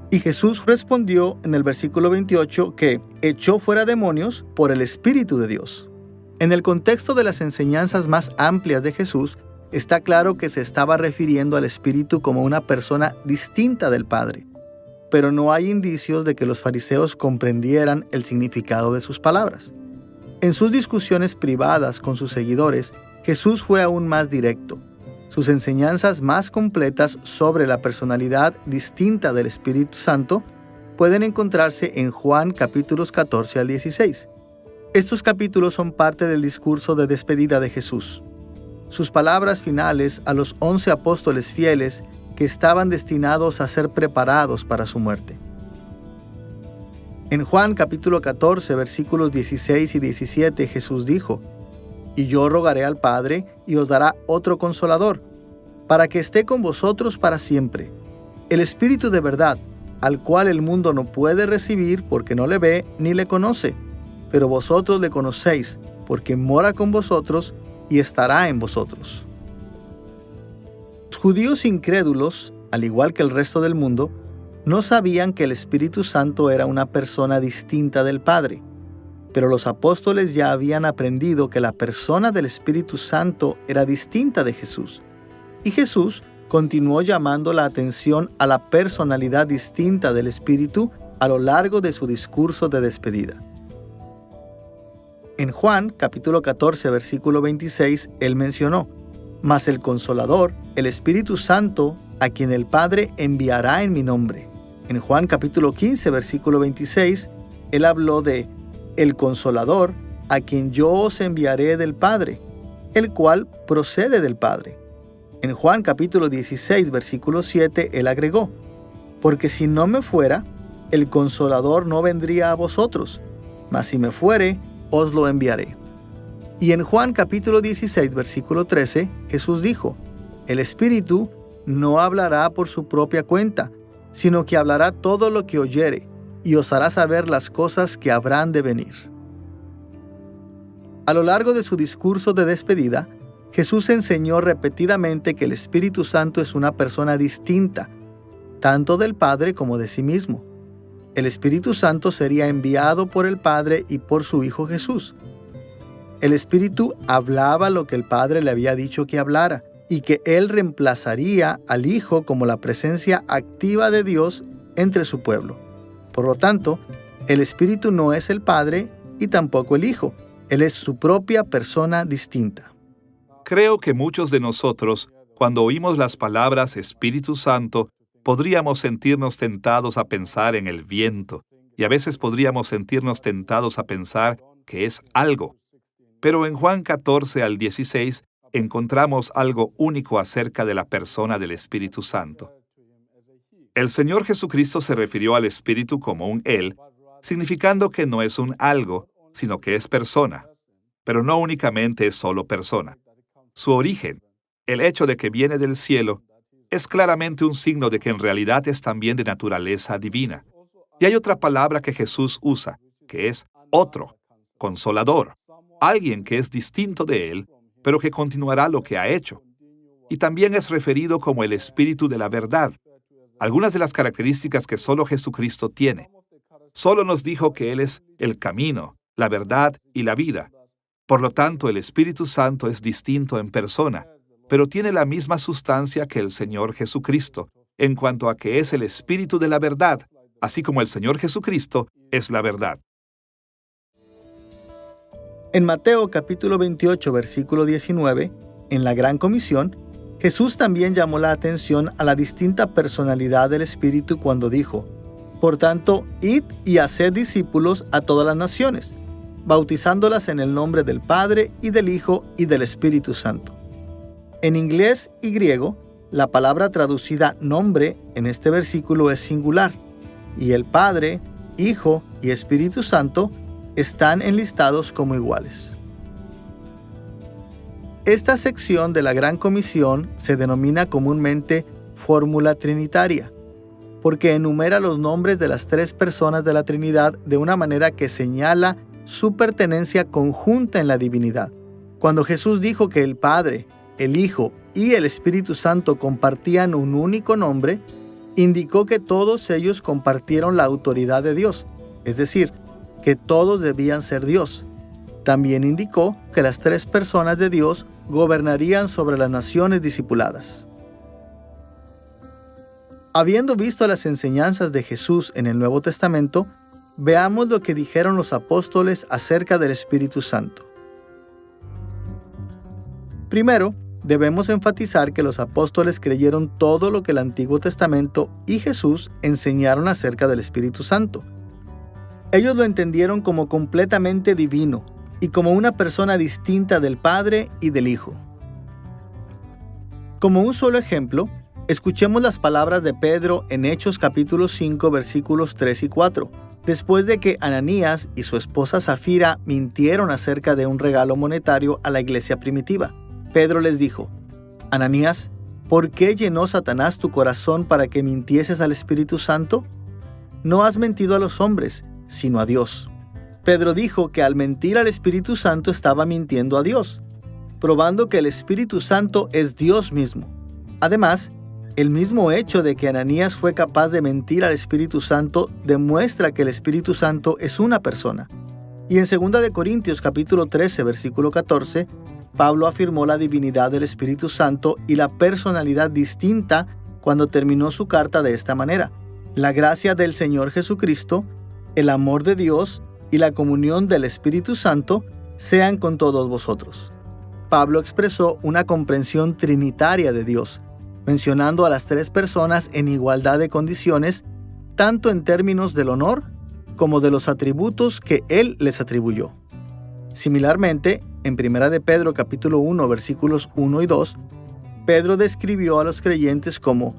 Y Jesús respondió en el versículo 28 que echó fuera demonios por el Espíritu de Dios. En el contexto de las enseñanzas más amplias de Jesús, está claro que se estaba refiriendo al Espíritu como una persona distinta del Padre, pero no hay indicios de que los fariseos comprendieran el significado de sus palabras. En sus discusiones privadas con sus seguidores, Jesús fue aún más directo. Sus enseñanzas más completas sobre la personalidad distinta del Espíritu Santo pueden encontrarse en Juan capítulos 14 al 16. Estos capítulos son parte del discurso de despedida de Jesús. Sus palabras finales a los 11 apóstoles fieles que estaban destinados a ser preparados para su muerte. En Juan capítulo 14, versículos 16 y 17, Jesús dijo: «Y yo rogaré al Padre, y os dará otro Consolador, para que esté con vosotros para siempre, el Espíritu de verdad, al cual el mundo no puede recibir porque no le ve ni le conoce, pero vosotros le conocéis, porque mora con vosotros y estará en vosotros». Los judíos incrédulos, al igual que el resto del mundo, no sabían que el Espíritu Santo era una persona distinta del Padre, pero los apóstoles ya habían aprendido que la persona del Espíritu Santo era distinta de Jesús. Y Jesús continuó llamando la atención a la personalidad distinta del Espíritu a lo largo de su discurso de despedida. En Juan, capítulo 14, versículo 26, él mencionó: «Mas el Consolador, el Espíritu Santo, a quien el Padre enviará en mi nombre». En Juan, capítulo 15, versículo 26, él habló de «el Consolador, a quien yo os enviaré del Padre, el cual procede del Padre». En Juan, capítulo 16, versículo 7, él agregó: «Porque si no me fuera, el Consolador no vendría a vosotros, mas si me fuere, os lo enviaré». Y en Juan capítulo 16, versículo 13, Jesús dijo: «El Espíritu no hablará por su propia cuenta, sino que hablará todo lo que oyere, y os hará saber las cosas que habrán de venir». A lo largo de su discurso de despedida, Jesús enseñó repetidamente que el Espíritu Santo es una persona distinta, tanto del Padre como de sí mismo. El Espíritu Santo sería enviado por el Padre y por su Hijo Jesús. El Espíritu hablaba lo que el Padre le había dicho que hablara, y que Él reemplazaría al Hijo como la presencia activa de Dios entre su pueblo. Por lo tanto, El Espíritu no es el Padre y tampoco el Hijo. Él es su propia persona distinta. Creo que muchos de nosotros, cuando oímos las palabras Espíritu Santo, podríamos sentirnos tentados a pensar en el viento, y a veces podríamos sentirnos tentados a pensar que es algo. Pero en Juan 14 al 16 encontramos algo único acerca de la persona del Espíritu Santo. El Señor Jesucristo se refirió al Espíritu como un Él, significando que no es un algo, sino que es persona. Pero no únicamente es solo persona. Su origen, el hecho de que viene del cielo, es claramente un signo de que en realidad es también de naturaleza divina. Y hay otra palabra que Jesús usa, que es otro, consolador, alguien que es distinto de Él, pero que continuará lo que ha hecho. Y también es referido como el Espíritu de la verdad, algunas de las características que solo Jesucristo tiene. Solo nos dijo que Él es el camino, la verdad y la vida. Por lo tanto, el Espíritu Santo es distinto en persona, pero tiene la misma sustancia que el Señor Jesucristo, en cuanto a que es el Espíritu de la verdad, así como el Señor Jesucristo es la verdad. En Mateo capítulo 28, versículo 19, en la Gran Comisión, Jesús también llamó la atención a la distinta personalidad del Espíritu cuando dijo: Por tanto, id y haced discípulos a todas las naciones, bautizándolas en el nombre del Padre y del Hijo y del Espíritu Santo. En inglés y griego, la palabra traducida nombre en este versículo es singular, y el Padre, Hijo y Espíritu Santo están enlistados como iguales. Esta sección de la Gran Comisión se denomina comúnmente fórmula trinitaria, porque enumera los nombres de las tres personas de la Trinidad de una manera que señala su pertenencia conjunta en la divinidad. Cuando Jesús dijo que el Padre, el Hijo y el Espíritu Santo compartían un único nombre, indicó que todos ellos compartieron la autoridad de Dios, es decir, que todos debían ser Dios. También indicó que las tres personas de Dios gobernarían sobre las naciones discipuladas. Habiendo visto las enseñanzas de Jesús en el Nuevo Testamento, veamos lo que dijeron los apóstoles acerca del Espíritu Santo. Primero, debemos enfatizar que los apóstoles creyeron todo lo que el Antiguo Testamento y Jesús enseñaron acerca del Espíritu Santo. Ellos lo entendieron como completamente divino y como una persona distinta del Padre y del Hijo. Como un solo ejemplo, escuchemos las palabras de Pedro en Hechos capítulo 5 versículos 3 y 4. Después de que Ananías y su esposa Zafira mintieron acerca de un regalo monetario a la iglesia primitiva, Pedro les dijo: Ananías, ¿por qué llenó Satanás tu corazón para que mintieses al Espíritu Santo? No has mentido a los hombres, sino a Dios. Pedro dijo que al mentir al Espíritu Santo estaba mintiendo a Dios, probando que el Espíritu Santo es Dios mismo. Además, el mismo hecho de que Ananías fue capaz de mentir al Espíritu Santo demuestra que el Espíritu Santo es una persona. Y en 2 Corintios capítulo 13, versículo 14, Pablo afirmó la divinidad del Espíritu Santo y la personalidad distinta cuando terminó su carta de esta manera: La gracia del Señor Jesucristo, el amor de Dios y la comunión del Espíritu Santo sean con todos vosotros. Pablo expresó una comprensión trinitaria de Dios, mencionando a las tres personas en igualdad de condiciones, tanto en términos del honor como de los atributos que Él les atribuyó. Similarmente, en 1 de Pedro capítulo 1 versículos 1 y 2, Pedro describió a los creyentes como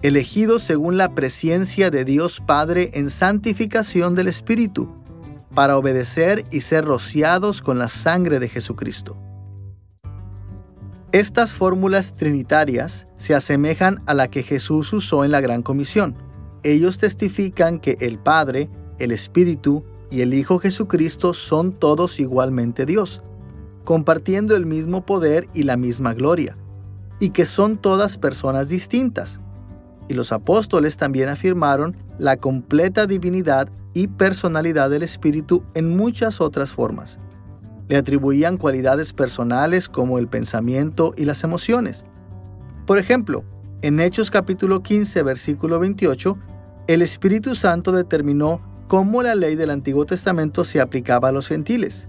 elegidos según la presciencia de Dios Padre en santificación del Espíritu, para obedecer y ser rociados con la sangre de Jesucristo. Estas fórmulas trinitarias se asemejan a la que Jesús usó en la Gran Comisión. Ellos testifican que el Padre, el Espíritu y el Hijo Jesucristo son todos igualmente Dios, compartiendo el mismo poder y la misma gloria, y que son todas personas distintas. Y los apóstoles también afirmaron la completa divinidad y personalidad del Espíritu en muchas otras formas. Le atribuían cualidades personales como el pensamiento y las emociones. Por ejemplo, en Hechos capítulo 15, versículo 28, el Espíritu Santo determinó cómo la ley del Antiguo Testamento se aplicaba a los gentiles.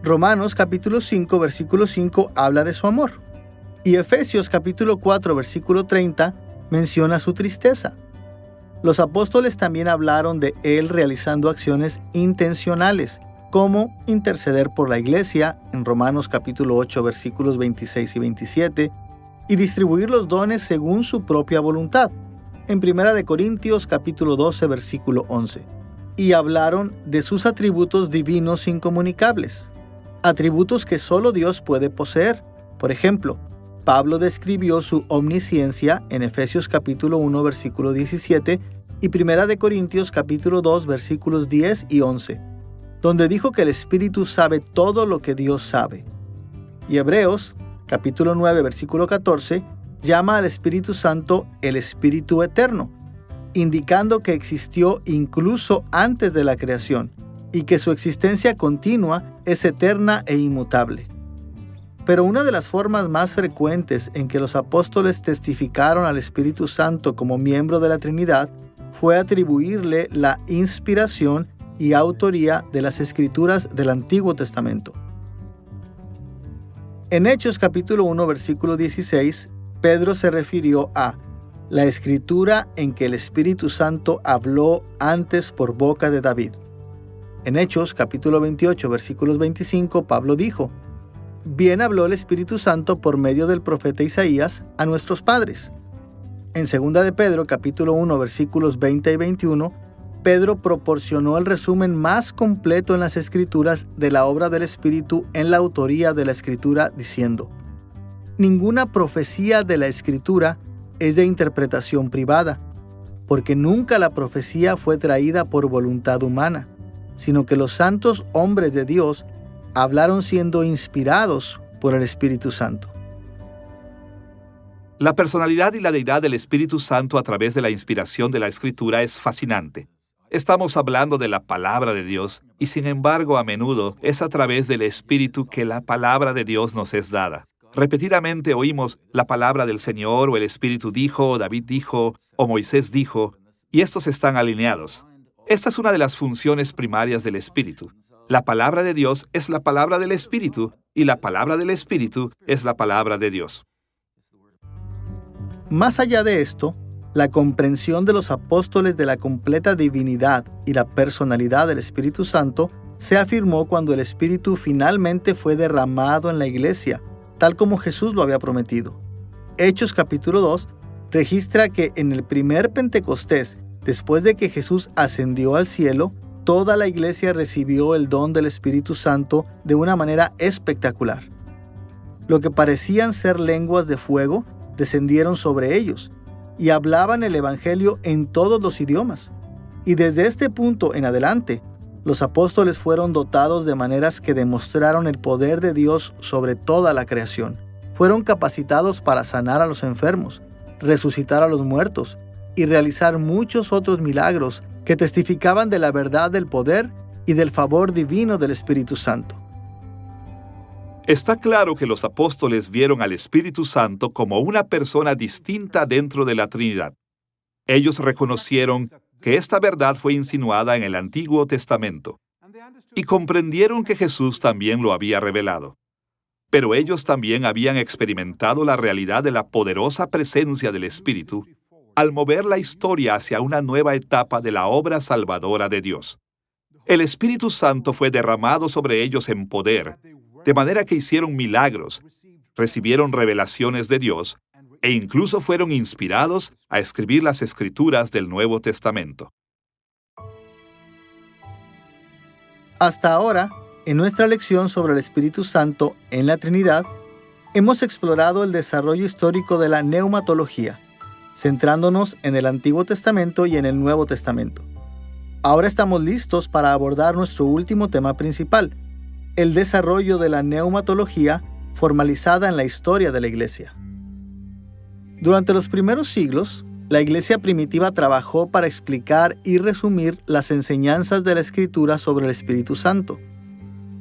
Romanos capítulo 5, versículo 5 habla de su amor. Y Efesios capítulo 4, versículo 30 menciona su tristeza. Los apóstoles también hablaron de él realizando acciones intencionales, como interceder por la iglesia en Romanos capítulo 8, versículos 26 y 27, y distribuir los dones según su propia voluntad, en 1 Corintios capítulo 12, versículo 11. Y hablaron de sus atributos divinos incomunicables, atributos que solo Dios puede poseer. Por ejemplo, Pablo describió su omnisciencia en Efesios capítulo 1, versículo 17 y 1 Corintios capítulo 2, versículos 10 y 11, donde dijo que el Espíritu sabe todo lo que Dios sabe. Y Hebreos capítulo 9, versículo 14, llama al Espíritu Santo el Espíritu Eterno, indicando que existió incluso antes de la creación y que su existencia continua es eterna e inmutable. Pero una de las formas más frecuentes en que los apóstoles testificaron al Espíritu Santo como miembro de la Trinidad fue atribuirle la inspiración y autoría de las Escrituras del Antiguo Testamento. En Hechos capítulo 1, versículo 16, Pedro se refirió a la Escritura en que el Espíritu Santo habló antes por boca de David. En Hechos capítulo 28, versículos 25, Pablo dijo: bien habló el Espíritu Santo por medio del profeta Isaías a nuestros padres. En 2 de Pedro, capítulo 1, versículos 20 y 21, Pedro proporcionó el resumen más completo en las Escrituras de la obra del Espíritu en la autoría de la Escritura, diciendo: ninguna profecía de la Escritura es de interpretación privada, porque nunca la profecía fue traída por voluntad humana, sino que los santos hombres de Dios hablaron siendo inspirados por el Espíritu Santo. La personalidad y la deidad del Espíritu Santo a través de la inspiración de la Escritura es fascinante. Estamos hablando de la palabra de Dios y sin embargo a menudo es a través del Espíritu que la palabra de Dios nos es dada. Repetidamente oímos la palabra del Señor o el Espíritu dijo, o David dijo, o Moisés dijo, y estos están alineados. Esta es una de las funciones primarias del Espíritu. La palabra de Dios es la palabra del Espíritu y la palabra del Espíritu es la palabra de Dios. Más allá de esto, la comprensión de los apóstoles de la completa divinidad y la personalidad del Espíritu Santo se afirmó cuando el Espíritu finalmente fue derramado en la iglesia, tal como Jesús lo había prometido. Hechos capítulo 2 registra que en el primer Pentecostés, después de que Jesús ascendió al cielo, toda la iglesia recibió el don del Espíritu Santo de una manera espectacular. Lo que parecían ser lenguas de fuego descendieron sobre ellos y hablaban el Evangelio en todos los idiomas. Y desde este punto en adelante, los apóstoles fueron dotados de maneras que demostraron el poder de Dios sobre toda la creación. Fueron capacitados para sanar a los enfermos, resucitar a los muertos y realizar muchos otros milagros que testificaban de la verdad del poder y del favor divino del Espíritu Santo. Está claro que los apóstoles vieron al Espíritu Santo como una persona distinta dentro de la Trinidad. Ellos reconocieron que esta verdad fue insinuada en el Antiguo Testamento y comprendieron que Jesús también lo había revelado. Pero ellos también habían experimentado la realidad de la poderosa presencia del Espíritu al mover la historia hacia una nueva etapa de la obra salvadora de Dios. El Espíritu Santo fue derramado sobre ellos en poder, de manera que hicieron milagros, recibieron revelaciones de Dios e incluso fueron inspirados a escribir las Escrituras del Nuevo Testamento. Hasta ahora, en nuestra lección sobre el Espíritu Santo en la Trinidad, hemos explorado el desarrollo histórico de la neumatología, centrándonos en el Antiguo Testamento y en el Nuevo Testamento. Ahora estamos listos para abordar nuestro último tema principal, el desarrollo de la neumatología formalizada en la historia de la Iglesia. Durante los primeros siglos, la Iglesia primitiva trabajó para explicar y resumir las enseñanzas de la Escritura sobre el Espíritu Santo.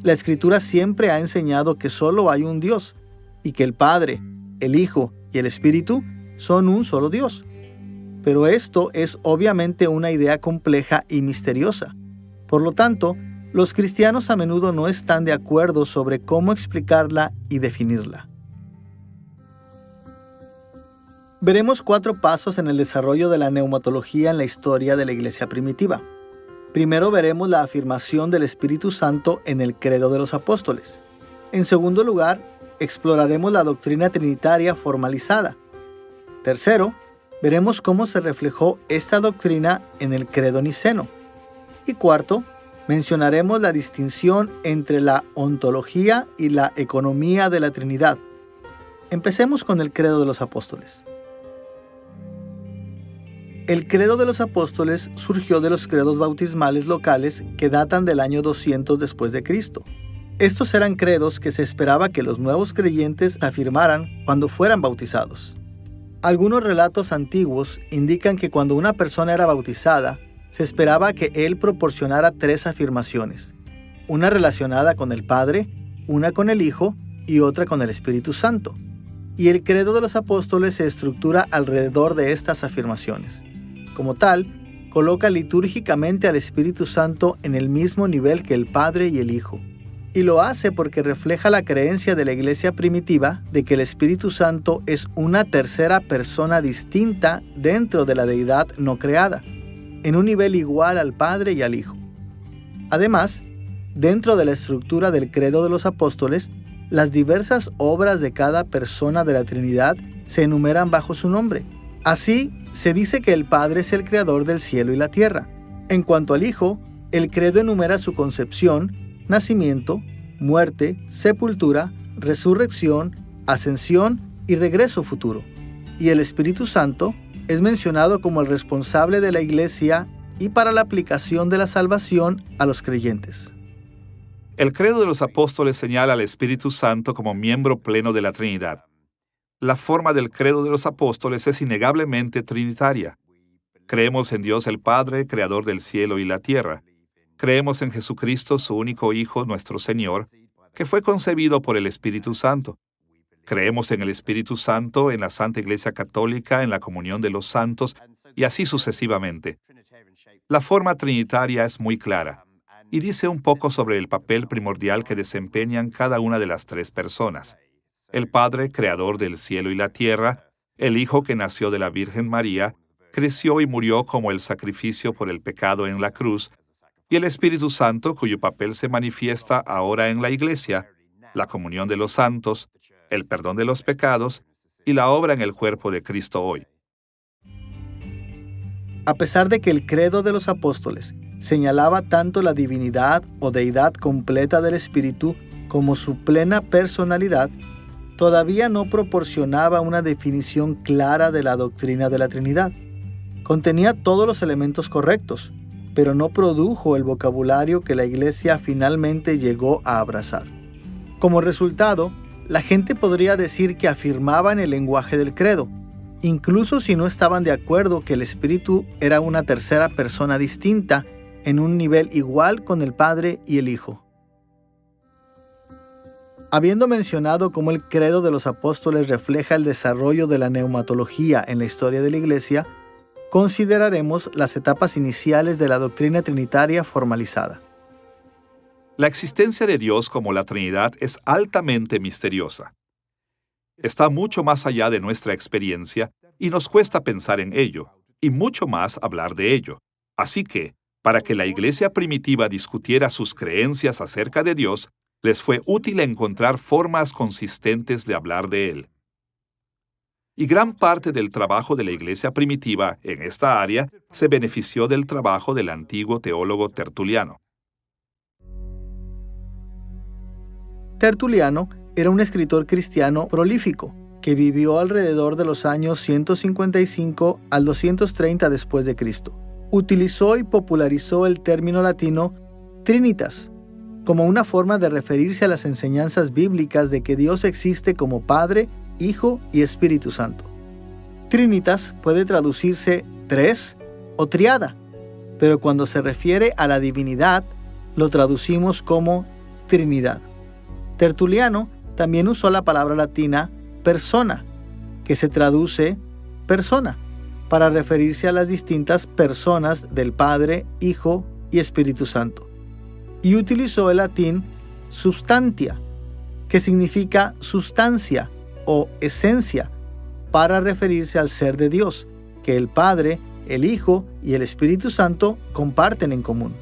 La Escritura siempre ha enseñado que solo hay un Dios y que el Padre, el Hijo y el Espíritu son un solo Dios. Pero esto es obviamente una idea compleja y misteriosa. Por lo tanto, los cristianos a menudo no están de acuerdo sobre cómo explicarla y definirla. Veremos 4 pasos en el desarrollo de la neumatología en la historia de la Iglesia primitiva. Primero veremos la afirmación del Espíritu Santo en el Credo de los Apóstoles. En segundo lugar, exploraremos la doctrina trinitaria formalizada. Tercero, veremos cómo se reflejó esta doctrina en el Credo niceno. Y cuarto, mencionaremos la distinción entre la ontología y la economía de la Trinidad. Empecemos con el Credo de los Apóstoles. El Credo de los Apóstoles surgió de los credos bautismales locales que datan del año 200 después de Cristo. Estos eran credos que se esperaba que los nuevos creyentes afirmaran cuando fueran bautizados. Algunos relatos antiguos indican que cuando una persona era bautizada, se esperaba que él proporcionara 3 afirmaciones, una relacionada con el Padre, una con el Hijo y otra con el Espíritu Santo. Y el Credo de los Apóstoles se estructura alrededor de estas afirmaciones. Como tal, coloca litúrgicamente al Espíritu Santo en el mismo nivel que el Padre y el Hijo. Y lo hace porque refleja la creencia de la Iglesia primitiva de que el Espíritu Santo es una tercera persona distinta dentro de la deidad no creada, en un nivel igual al Padre y al Hijo. Además, dentro de la estructura del Credo de los Apóstoles, las diversas obras de cada persona de la Trinidad se enumeran bajo su nombre. Así, se dice que el Padre es el creador del cielo y la tierra. En cuanto al Hijo, el Credo enumera su concepción, nacimiento, muerte, sepultura, resurrección, ascensión y regreso futuro. Y el Espíritu Santo es mencionado como el responsable de la Iglesia y para la aplicación de la salvación a los creyentes. El Credo de los Apóstoles señala al Espíritu Santo como miembro pleno de la Trinidad. La forma del Credo de los Apóstoles es innegablemente trinitaria. Creemos en Dios el Padre, creador del cielo y la tierra. Creemos en Jesucristo, su único Hijo, nuestro Señor, que fue concebido por el Espíritu Santo. Creemos en el Espíritu Santo, en la Santa Iglesia Católica, en la comunión de los santos, y así sucesivamente. La forma trinitaria es muy clara, y dice un poco sobre el papel primordial que desempeñan cada una de las 3 personas. El Padre, creador del cielo y la tierra, el Hijo que nació de la Virgen María, creció y murió como el sacrificio por el pecado en la cruz, y el Espíritu Santo, cuyo papel se manifiesta ahora en la Iglesia, la comunión de los santos, el perdón de los pecados y la obra en el cuerpo de Cristo hoy. A pesar de que el Credo de los Apóstoles señalaba tanto la divinidad o deidad completa del Espíritu como su plena personalidad, todavía no proporcionaba una definición clara de la doctrina de la Trinidad. Contenía todos los elementos correctos, pero no produjo el vocabulario que la Iglesia finalmente llegó a abrazar. Como resultado, la gente podría decir que afirmaban el lenguaje del credo, incluso si no estaban de acuerdo que el Espíritu era una tercera persona distinta en un nivel igual con el Padre y el Hijo. Habiendo mencionado cómo el Credo de los Apóstoles refleja el desarrollo de la neumatología en la historia de la Iglesia, consideraremos las etapas iniciales de la doctrina trinitaria formalizada. La existencia de Dios como la Trinidad es altamente misteriosa. Está mucho más allá de nuestra experiencia y nos cuesta pensar en ello, y mucho más hablar de ello. Así que, para que la Iglesia primitiva discutiera sus creencias acerca de Dios, les fue útil encontrar formas consistentes de hablar de Él. Y gran parte del trabajo de la Iglesia primitiva en esta área se benefició del trabajo del antiguo teólogo Tertuliano. Tertuliano era un escritor cristiano prolífico que vivió alrededor de los años 155 al 230 después de Cristo. Utilizó y popularizó el término latino Trinitas como una forma de referirse a las enseñanzas bíblicas de que Dios existe como Padre, Hijo y Espíritu Santo. Trinitas puede traducirse tres o triada, pero cuando se refiere a la divinidad, lo traducimos como Trinidad. Tertuliano también usó la palabra latina persona, que se traduce persona, para referirse a las distintas personas del Padre, Hijo y Espíritu Santo. Y utilizó el latín substantia, que significa sustancia o esencia, para referirse al ser de Dios, que el Padre, el Hijo y el Espíritu Santo comparten en común.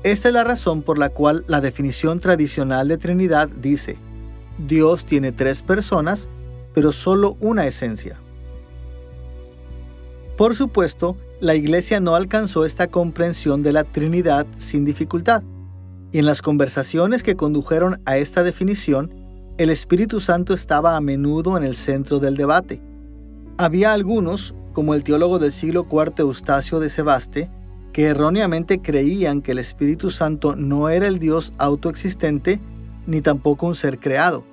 Esta es la razón por la cual la definición tradicional de Trinidad dice: Dios tiene tres personas, pero solo una esencia. Por supuesto, la Iglesia no alcanzó esta comprensión de la Trinidad sin dificultad, y en las conversaciones que condujeron a esta definición, el Espíritu Santo estaba a menudo en el centro del debate. Había algunos, como el teólogo del siglo IV Eustacio de Sebaste, que erróneamente creían que el Espíritu Santo no era el Dios autoexistente, ni tampoco un ser creado.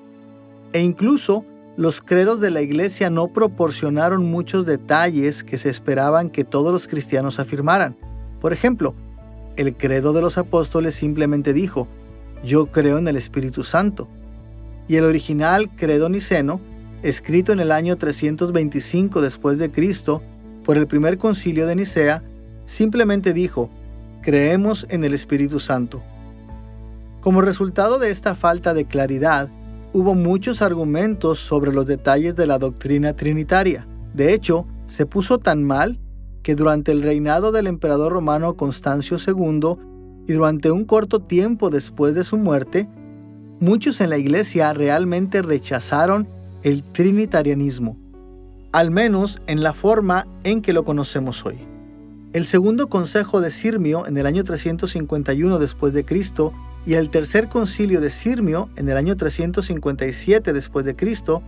E incluso, los credos de la Iglesia no proporcionaron muchos detalles que se esperaban que todos los cristianos afirmaran. Por ejemplo, el credo de los apóstoles simplemente dijo: yo creo en el Espíritu Santo. Y el original credo niceno, escrito en el año 325 después de Cristo por el primer concilio de Nicea, simplemente dijo: creemos en el Espíritu Santo. Como resultado de esta falta de claridad, hubo muchos argumentos sobre los detalles de la doctrina trinitaria. De hecho, se puso tan mal que durante el reinado del emperador romano Constancio II y durante un corto tiempo después de su muerte, muchos en la Iglesia realmente rechazaron el trinitarianismo, al menos en la forma en que lo conocemos hoy. El segundo consejo de Sirmio en el año 351 después de Cristo y el tercer concilio de Sirmio en el año 357 después de Cristo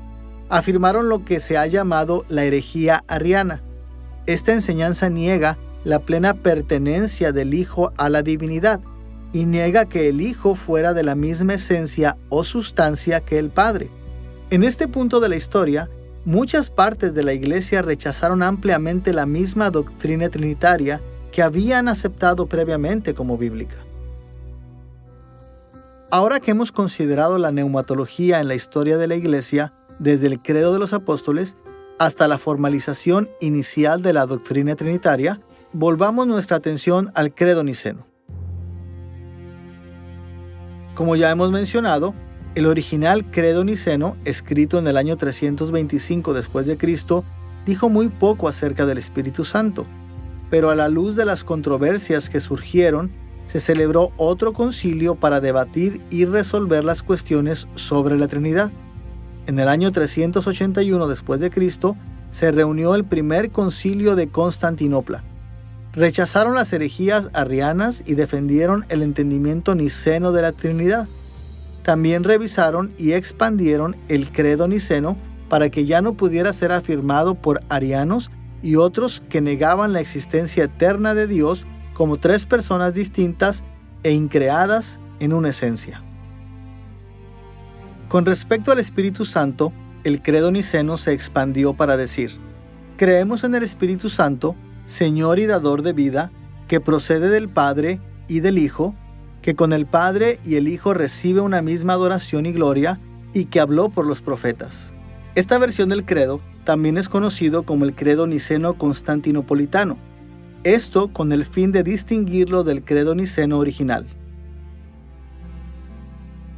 afirmaron lo que se ha llamado la herejía arriana. Esta enseñanza niega la plena pertenencia del Hijo a la divinidad y niega que el Hijo fuera de la misma esencia o sustancia que el Padre. En este punto de la historia, muchas partes de la Iglesia rechazaron ampliamente la misma doctrina trinitaria que habían aceptado previamente como bíblica. Ahora que hemos considerado la neumatología en la historia de la Iglesia, desde el credo de los apóstoles hasta la formalización inicial de la doctrina trinitaria, volvamos nuestra atención al credo niceno. Como ya hemos mencionado, el original credo niceno, escrito en el año 325 después de Cristo, dijo muy poco acerca del Espíritu Santo, pero a la luz de las controversias que surgieron, se celebró otro concilio para debatir y resolver las cuestiones sobre la Trinidad. En el año 381 después de Cristo, se reunió el primer concilio de Constantinopla. Rechazaron las herejías arrianas y defendieron el entendimiento niceno de la Trinidad. También revisaron y expandieron el credo niceno para que ya no pudiera ser afirmado por arianos y otros que negaban la existencia eterna de Dios como tres personas distintas e increadas en una esencia. Con respecto al Espíritu Santo, el credo niceno se expandió para decir: creemos en el Espíritu Santo, Señor y dador de vida, que procede del Padre y del Hijo, que con el Padre y el Hijo recibe una misma adoración y gloria, y que habló por los profetas. Esta versión del credo también es conocido como el credo niceno constantinopolitano, esto con el fin de distinguirlo del credo niceno original.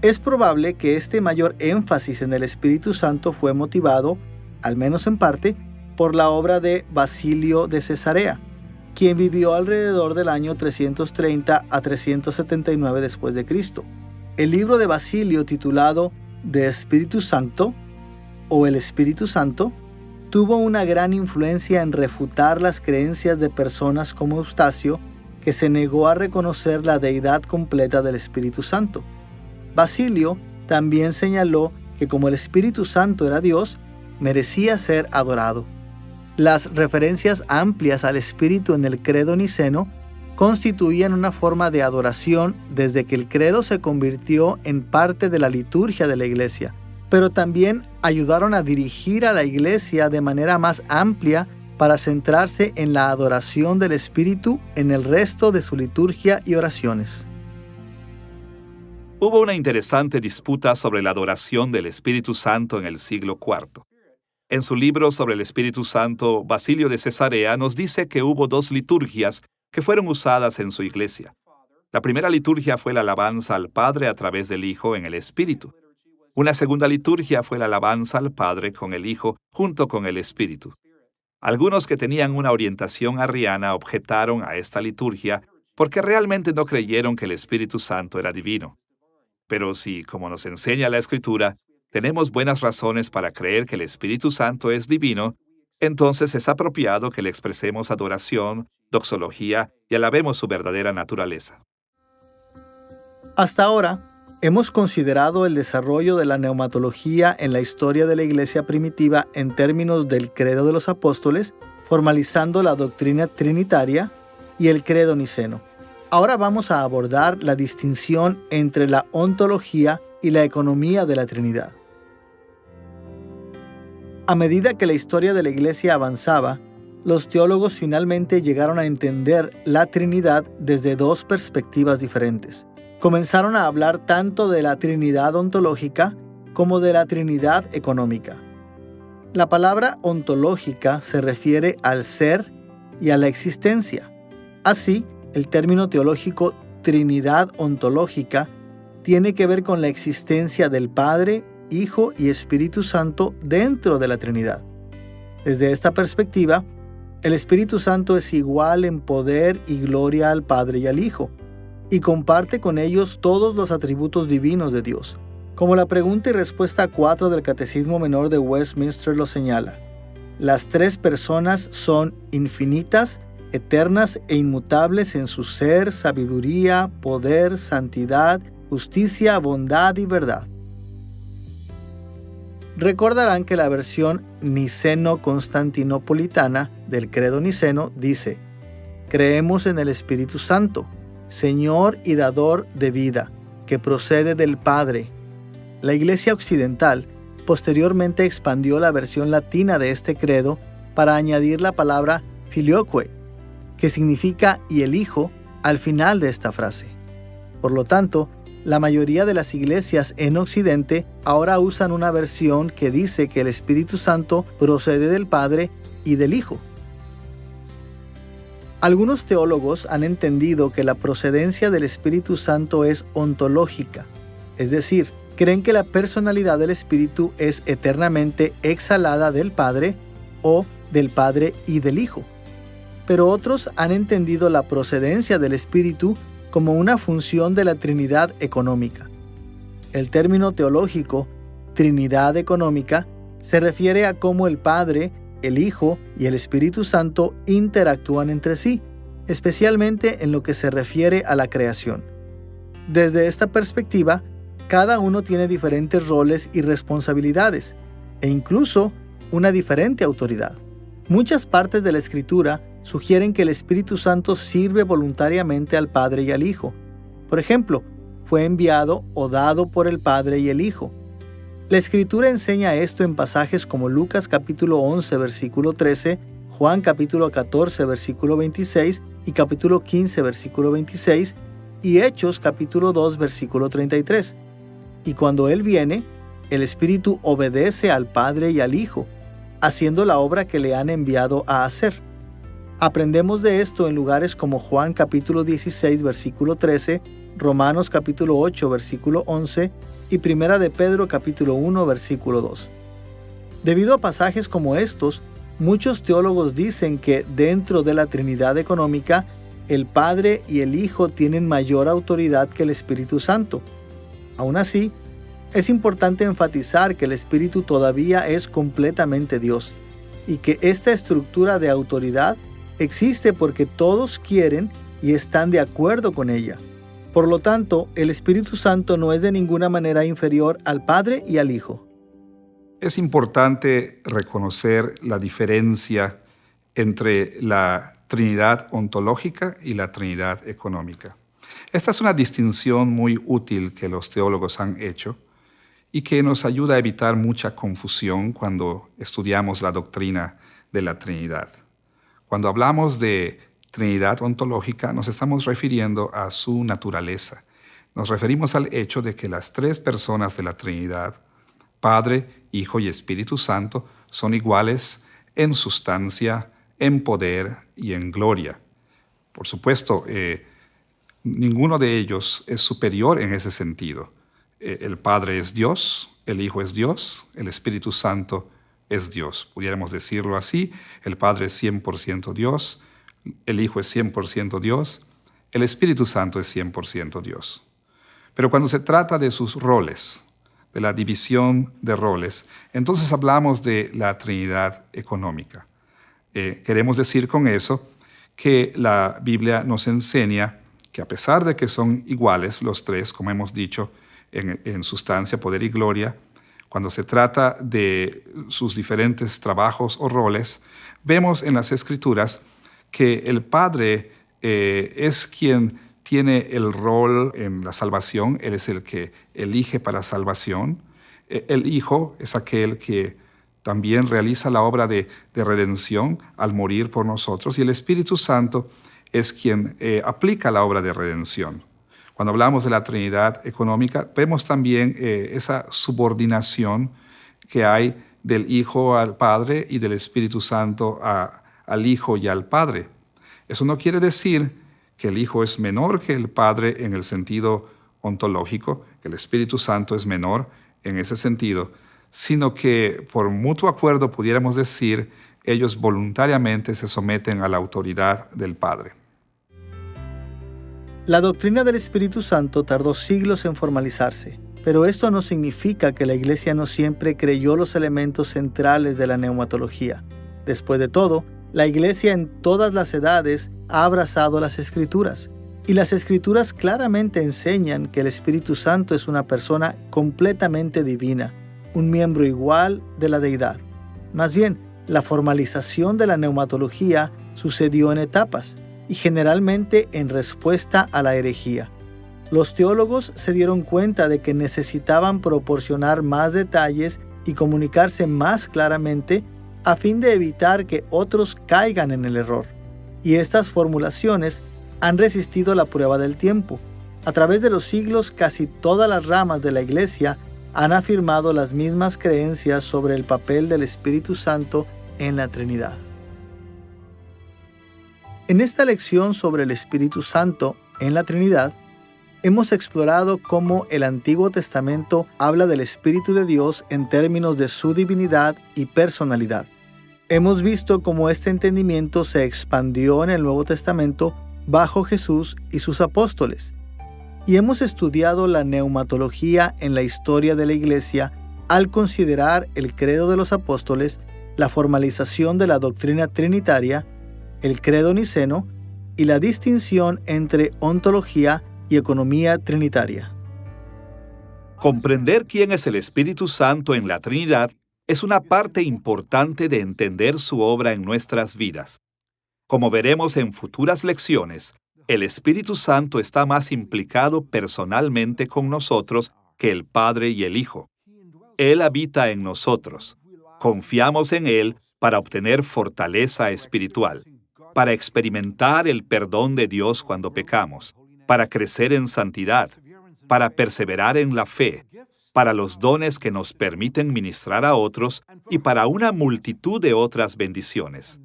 Es probable que este mayor énfasis en el Espíritu Santo fue motivado, al menos en parte, por la obra de Basilio de Cesarea, quien vivió alrededor del año 330 a 379 después de Cristo. El libro de Basilio, titulado De Espíritu Sancto o El Espíritu Santo, tuvo una gran influencia en refutar las creencias de personas como Eustacio, que se negó a reconocer la deidad completa del Espíritu Santo. Basilio también señaló que como el Espíritu Santo era Dios, merecía ser adorado. Las referencias amplias al Espíritu en el credo niceno constituían una forma de adoración desde que el credo se convirtió en parte de la liturgia de la Iglesia, pero también ayudaron a dirigir a la Iglesia de manera más amplia para centrarse en la adoración del Espíritu en el resto de su liturgia y oraciones. Hubo una interesante disputa sobre la adoración del Espíritu Santo en el siglo IV. En su libro sobre el Espíritu Santo, Basilio de Cesarea nos dice que hubo dos liturgias que fueron usadas en su iglesia. La primera liturgia fue la alabanza al Padre a través del Hijo en el Espíritu. Una segunda liturgia fue la alabanza al Padre con el Hijo junto con el Espíritu. Algunos que tenían una orientación arriana objetaron a esta liturgia porque realmente no creyeron que el Espíritu Santo era divino. Pero si, como nos enseña la Escritura, tenemos buenas razones para creer que el Espíritu Santo es divino, entonces es apropiado que le expresemos adoración, doxología y alabemos su verdadera naturaleza. Hasta ahora, hemos considerado el desarrollo de la neumatología en la historia de la Iglesia primitiva en términos del credo de los apóstoles, formalizando la doctrina trinitaria y el credo niceno. Ahora vamos a abordar la distinción entre la ontología y la economía de la Trinidad. A medida que la historia de la Iglesia avanzaba, los teólogos finalmente llegaron a entender la Trinidad desde dos perspectivas diferentes. Comenzaron a hablar tanto de la Trinidad ontológica como de la Trinidad económica. La palabra ontológica se refiere al ser y a la existencia. Así, el término teológico Trinidad ontológica tiene que ver con la existencia del Padre, Hijo y Espíritu Santo dentro de la Trinidad. Desde esta perspectiva, el Espíritu Santo es igual en poder y gloria al Padre y al Hijo, y comparte con ellos todos los atributos divinos de Dios. Como la pregunta y respuesta 4 del Catecismo Menor de Westminster lo señala, las tres personas son infinitas, eternas e inmutables en su ser, sabiduría, poder, santidad, justicia, bondad y verdad. Recordarán que la versión niceno-constantinopolitana del credo niceno dice: creemos en el Espíritu Santo, Señor y dador de vida, que procede del Padre. La Iglesia Occidental posteriormente expandió la versión latina de este credo para añadir la palabra filioque, que significa y el Hijo, al final de esta frase. Por lo tanto, la mayoría de las iglesias en Occidente ahora usan una versión que dice que el Espíritu Santo procede del Padre y del Hijo. Algunos teólogos han entendido que la procedencia del Espíritu Santo es ontológica, es decir, creen que la personalidad del Espíritu es eternamente exhalada del Padre o del Padre y del Hijo. Pero otros han entendido la procedencia del Espíritu como una función de la Trinidad económica. El término teológico, Trinidad económica, se refiere a cómo el Padre, el Hijo y el Espíritu Santo interactúan entre sí, especialmente en lo que se refiere a la creación. Desde esta perspectiva, cada uno tiene diferentes roles y responsabilidades, e incluso una diferente autoridad. Muchas partes de la Escritura sugieren que el Espíritu Santo sirve voluntariamente al Padre y al Hijo. Por ejemplo, fue enviado o dado por el Padre y el Hijo. La Escritura enseña esto en pasajes como Lucas capítulo 11, versículo 13, Juan capítulo 14, versículo 26 y capítulo 15, versículo 26, y Hechos capítulo 2, versículo 33. Y cuando Él viene, el Espíritu obedece al Padre y al Hijo, haciendo la obra que le han enviado a hacer. Aprendemos de esto en lugares como Juan capítulo 16, versículo 13, Romanos capítulo 8, versículo 11 y Primera de Pedro capítulo 1, versículo 2. Debido a pasajes como estos, muchos teólogos dicen que dentro de la Trinidad económica, el Padre y el Hijo tienen mayor autoridad que el Espíritu Santo. Aún así, es importante enfatizar que el Espíritu todavía es completamente Dios y que esta estructura de autoridad existe porque todos quieren y están de acuerdo con ella. Por lo tanto, el Espíritu Santo no es de ninguna manera inferior al Padre y al Hijo. Es importante reconocer la diferencia entre la Trinidad ontológica y la Trinidad económica. Esta es una distinción muy útil que los teólogos han hecho y que nos ayuda a evitar mucha confusión cuando estudiamos la doctrina de la Trinidad. Cuando hablamos de Trinidad ontológica, nos estamos refiriendo a su naturaleza. Nos referimos al hecho de que las tres personas de la Trinidad, Padre, Hijo y Espíritu Santo, son iguales en sustancia, en poder y en gloria. Por supuesto, Ninguno de ellos es superior en ese sentido. El Padre es Dios, el Hijo es Dios, el Espíritu Santo es Dios. Pudiéramos decirlo así: el Padre es 100% Dios, el Hijo es 100% Dios, el Espíritu Santo es 100% Dios. Pero cuando se trata de sus roles, de la división de roles, entonces hablamos de la Trinidad económica. Queremos decir con eso que la Biblia nos enseña que a pesar de que son iguales los tres, como hemos dicho, en sustancia, poder y gloria, cuando se trata de sus diferentes trabajos o roles, vemos en las Escrituras que el Padre es quien tiene el rol en la salvación. Él es el que elige para salvación. El Hijo es aquel que también realiza la obra de redención al morir por nosotros, y el Espíritu Santo es quien aplica la obra de redención. Cuando hablamos de la Trinidad económica, vemos también esa subordinación que hay del Hijo al Padre y del Espíritu Santo al Hijo y al Padre. Eso no quiere decir que el Hijo es menor que el Padre en el sentido ontológico, que el Espíritu Santo es menor en ese sentido, sino que por mutuo acuerdo pudiéramos decir, ellos voluntariamente se someten a la autoridad del Padre. La doctrina del Espíritu Santo tardó siglos en formalizarse, pero esto no significa que la Iglesia no siempre creyó los elementos centrales de la neumatología. Después de todo, la Iglesia en todas las edades ha abrazado las Escrituras, y las Escrituras claramente enseñan que el Espíritu Santo es una persona completamente divina, un miembro igual de la deidad. Más bien, la formalización de la neumatología sucedió en etapas, y generalmente en respuesta a la herejía. Los teólogos se dieron cuenta de que necesitaban proporcionar más detalles y comunicarse más claramente a fin de evitar que otros caigan en el error. Y estas formulaciones han resistido la prueba del tiempo. A través de los siglos, casi todas las ramas de la Iglesia han afirmado las mismas creencias sobre el papel del Espíritu Santo en la Trinidad. En esta lección sobre el Espíritu Santo en la Trinidad, hemos explorado cómo el Antiguo Testamento habla del Espíritu de Dios en términos de su divinidad y personalidad. Hemos visto cómo este entendimiento se expandió en el Nuevo Testamento bajo Jesús y sus apóstoles. Y hemos estudiado la neumatología en la historia de la Iglesia al considerar el credo de los apóstoles, la formalización de la doctrina trinitaria, el credo niceno y la distinción entre ontología y economía trinitaria. Comprender quién es el Espíritu Santo en la Trinidad es una parte importante de entender su obra en nuestras vidas. Como veremos en futuras lecciones, el Espíritu Santo está más implicado personalmente con nosotros que el Padre y el Hijo. Él habita en nosotros. Confiamos en Él para obtener fortaleza espiritual, para experimentar el perdón de Dios cuando pecamos, para crecer en santidad, para perseverar en la fe, para los dones que nos permiten ministrar a otros y para una multitud de otras bendiciones.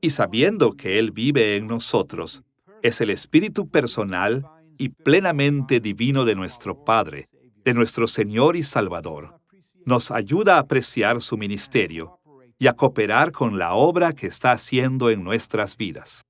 Y sabiendo que Él vive en nosotros, es el Espíritu personal y plenamente divino de nuestro Padre, de nuestro Señor y Salvador, nos ayuda a apreciar su ministerio y a cooperar con la obra que está haciendo en nuestras vidas.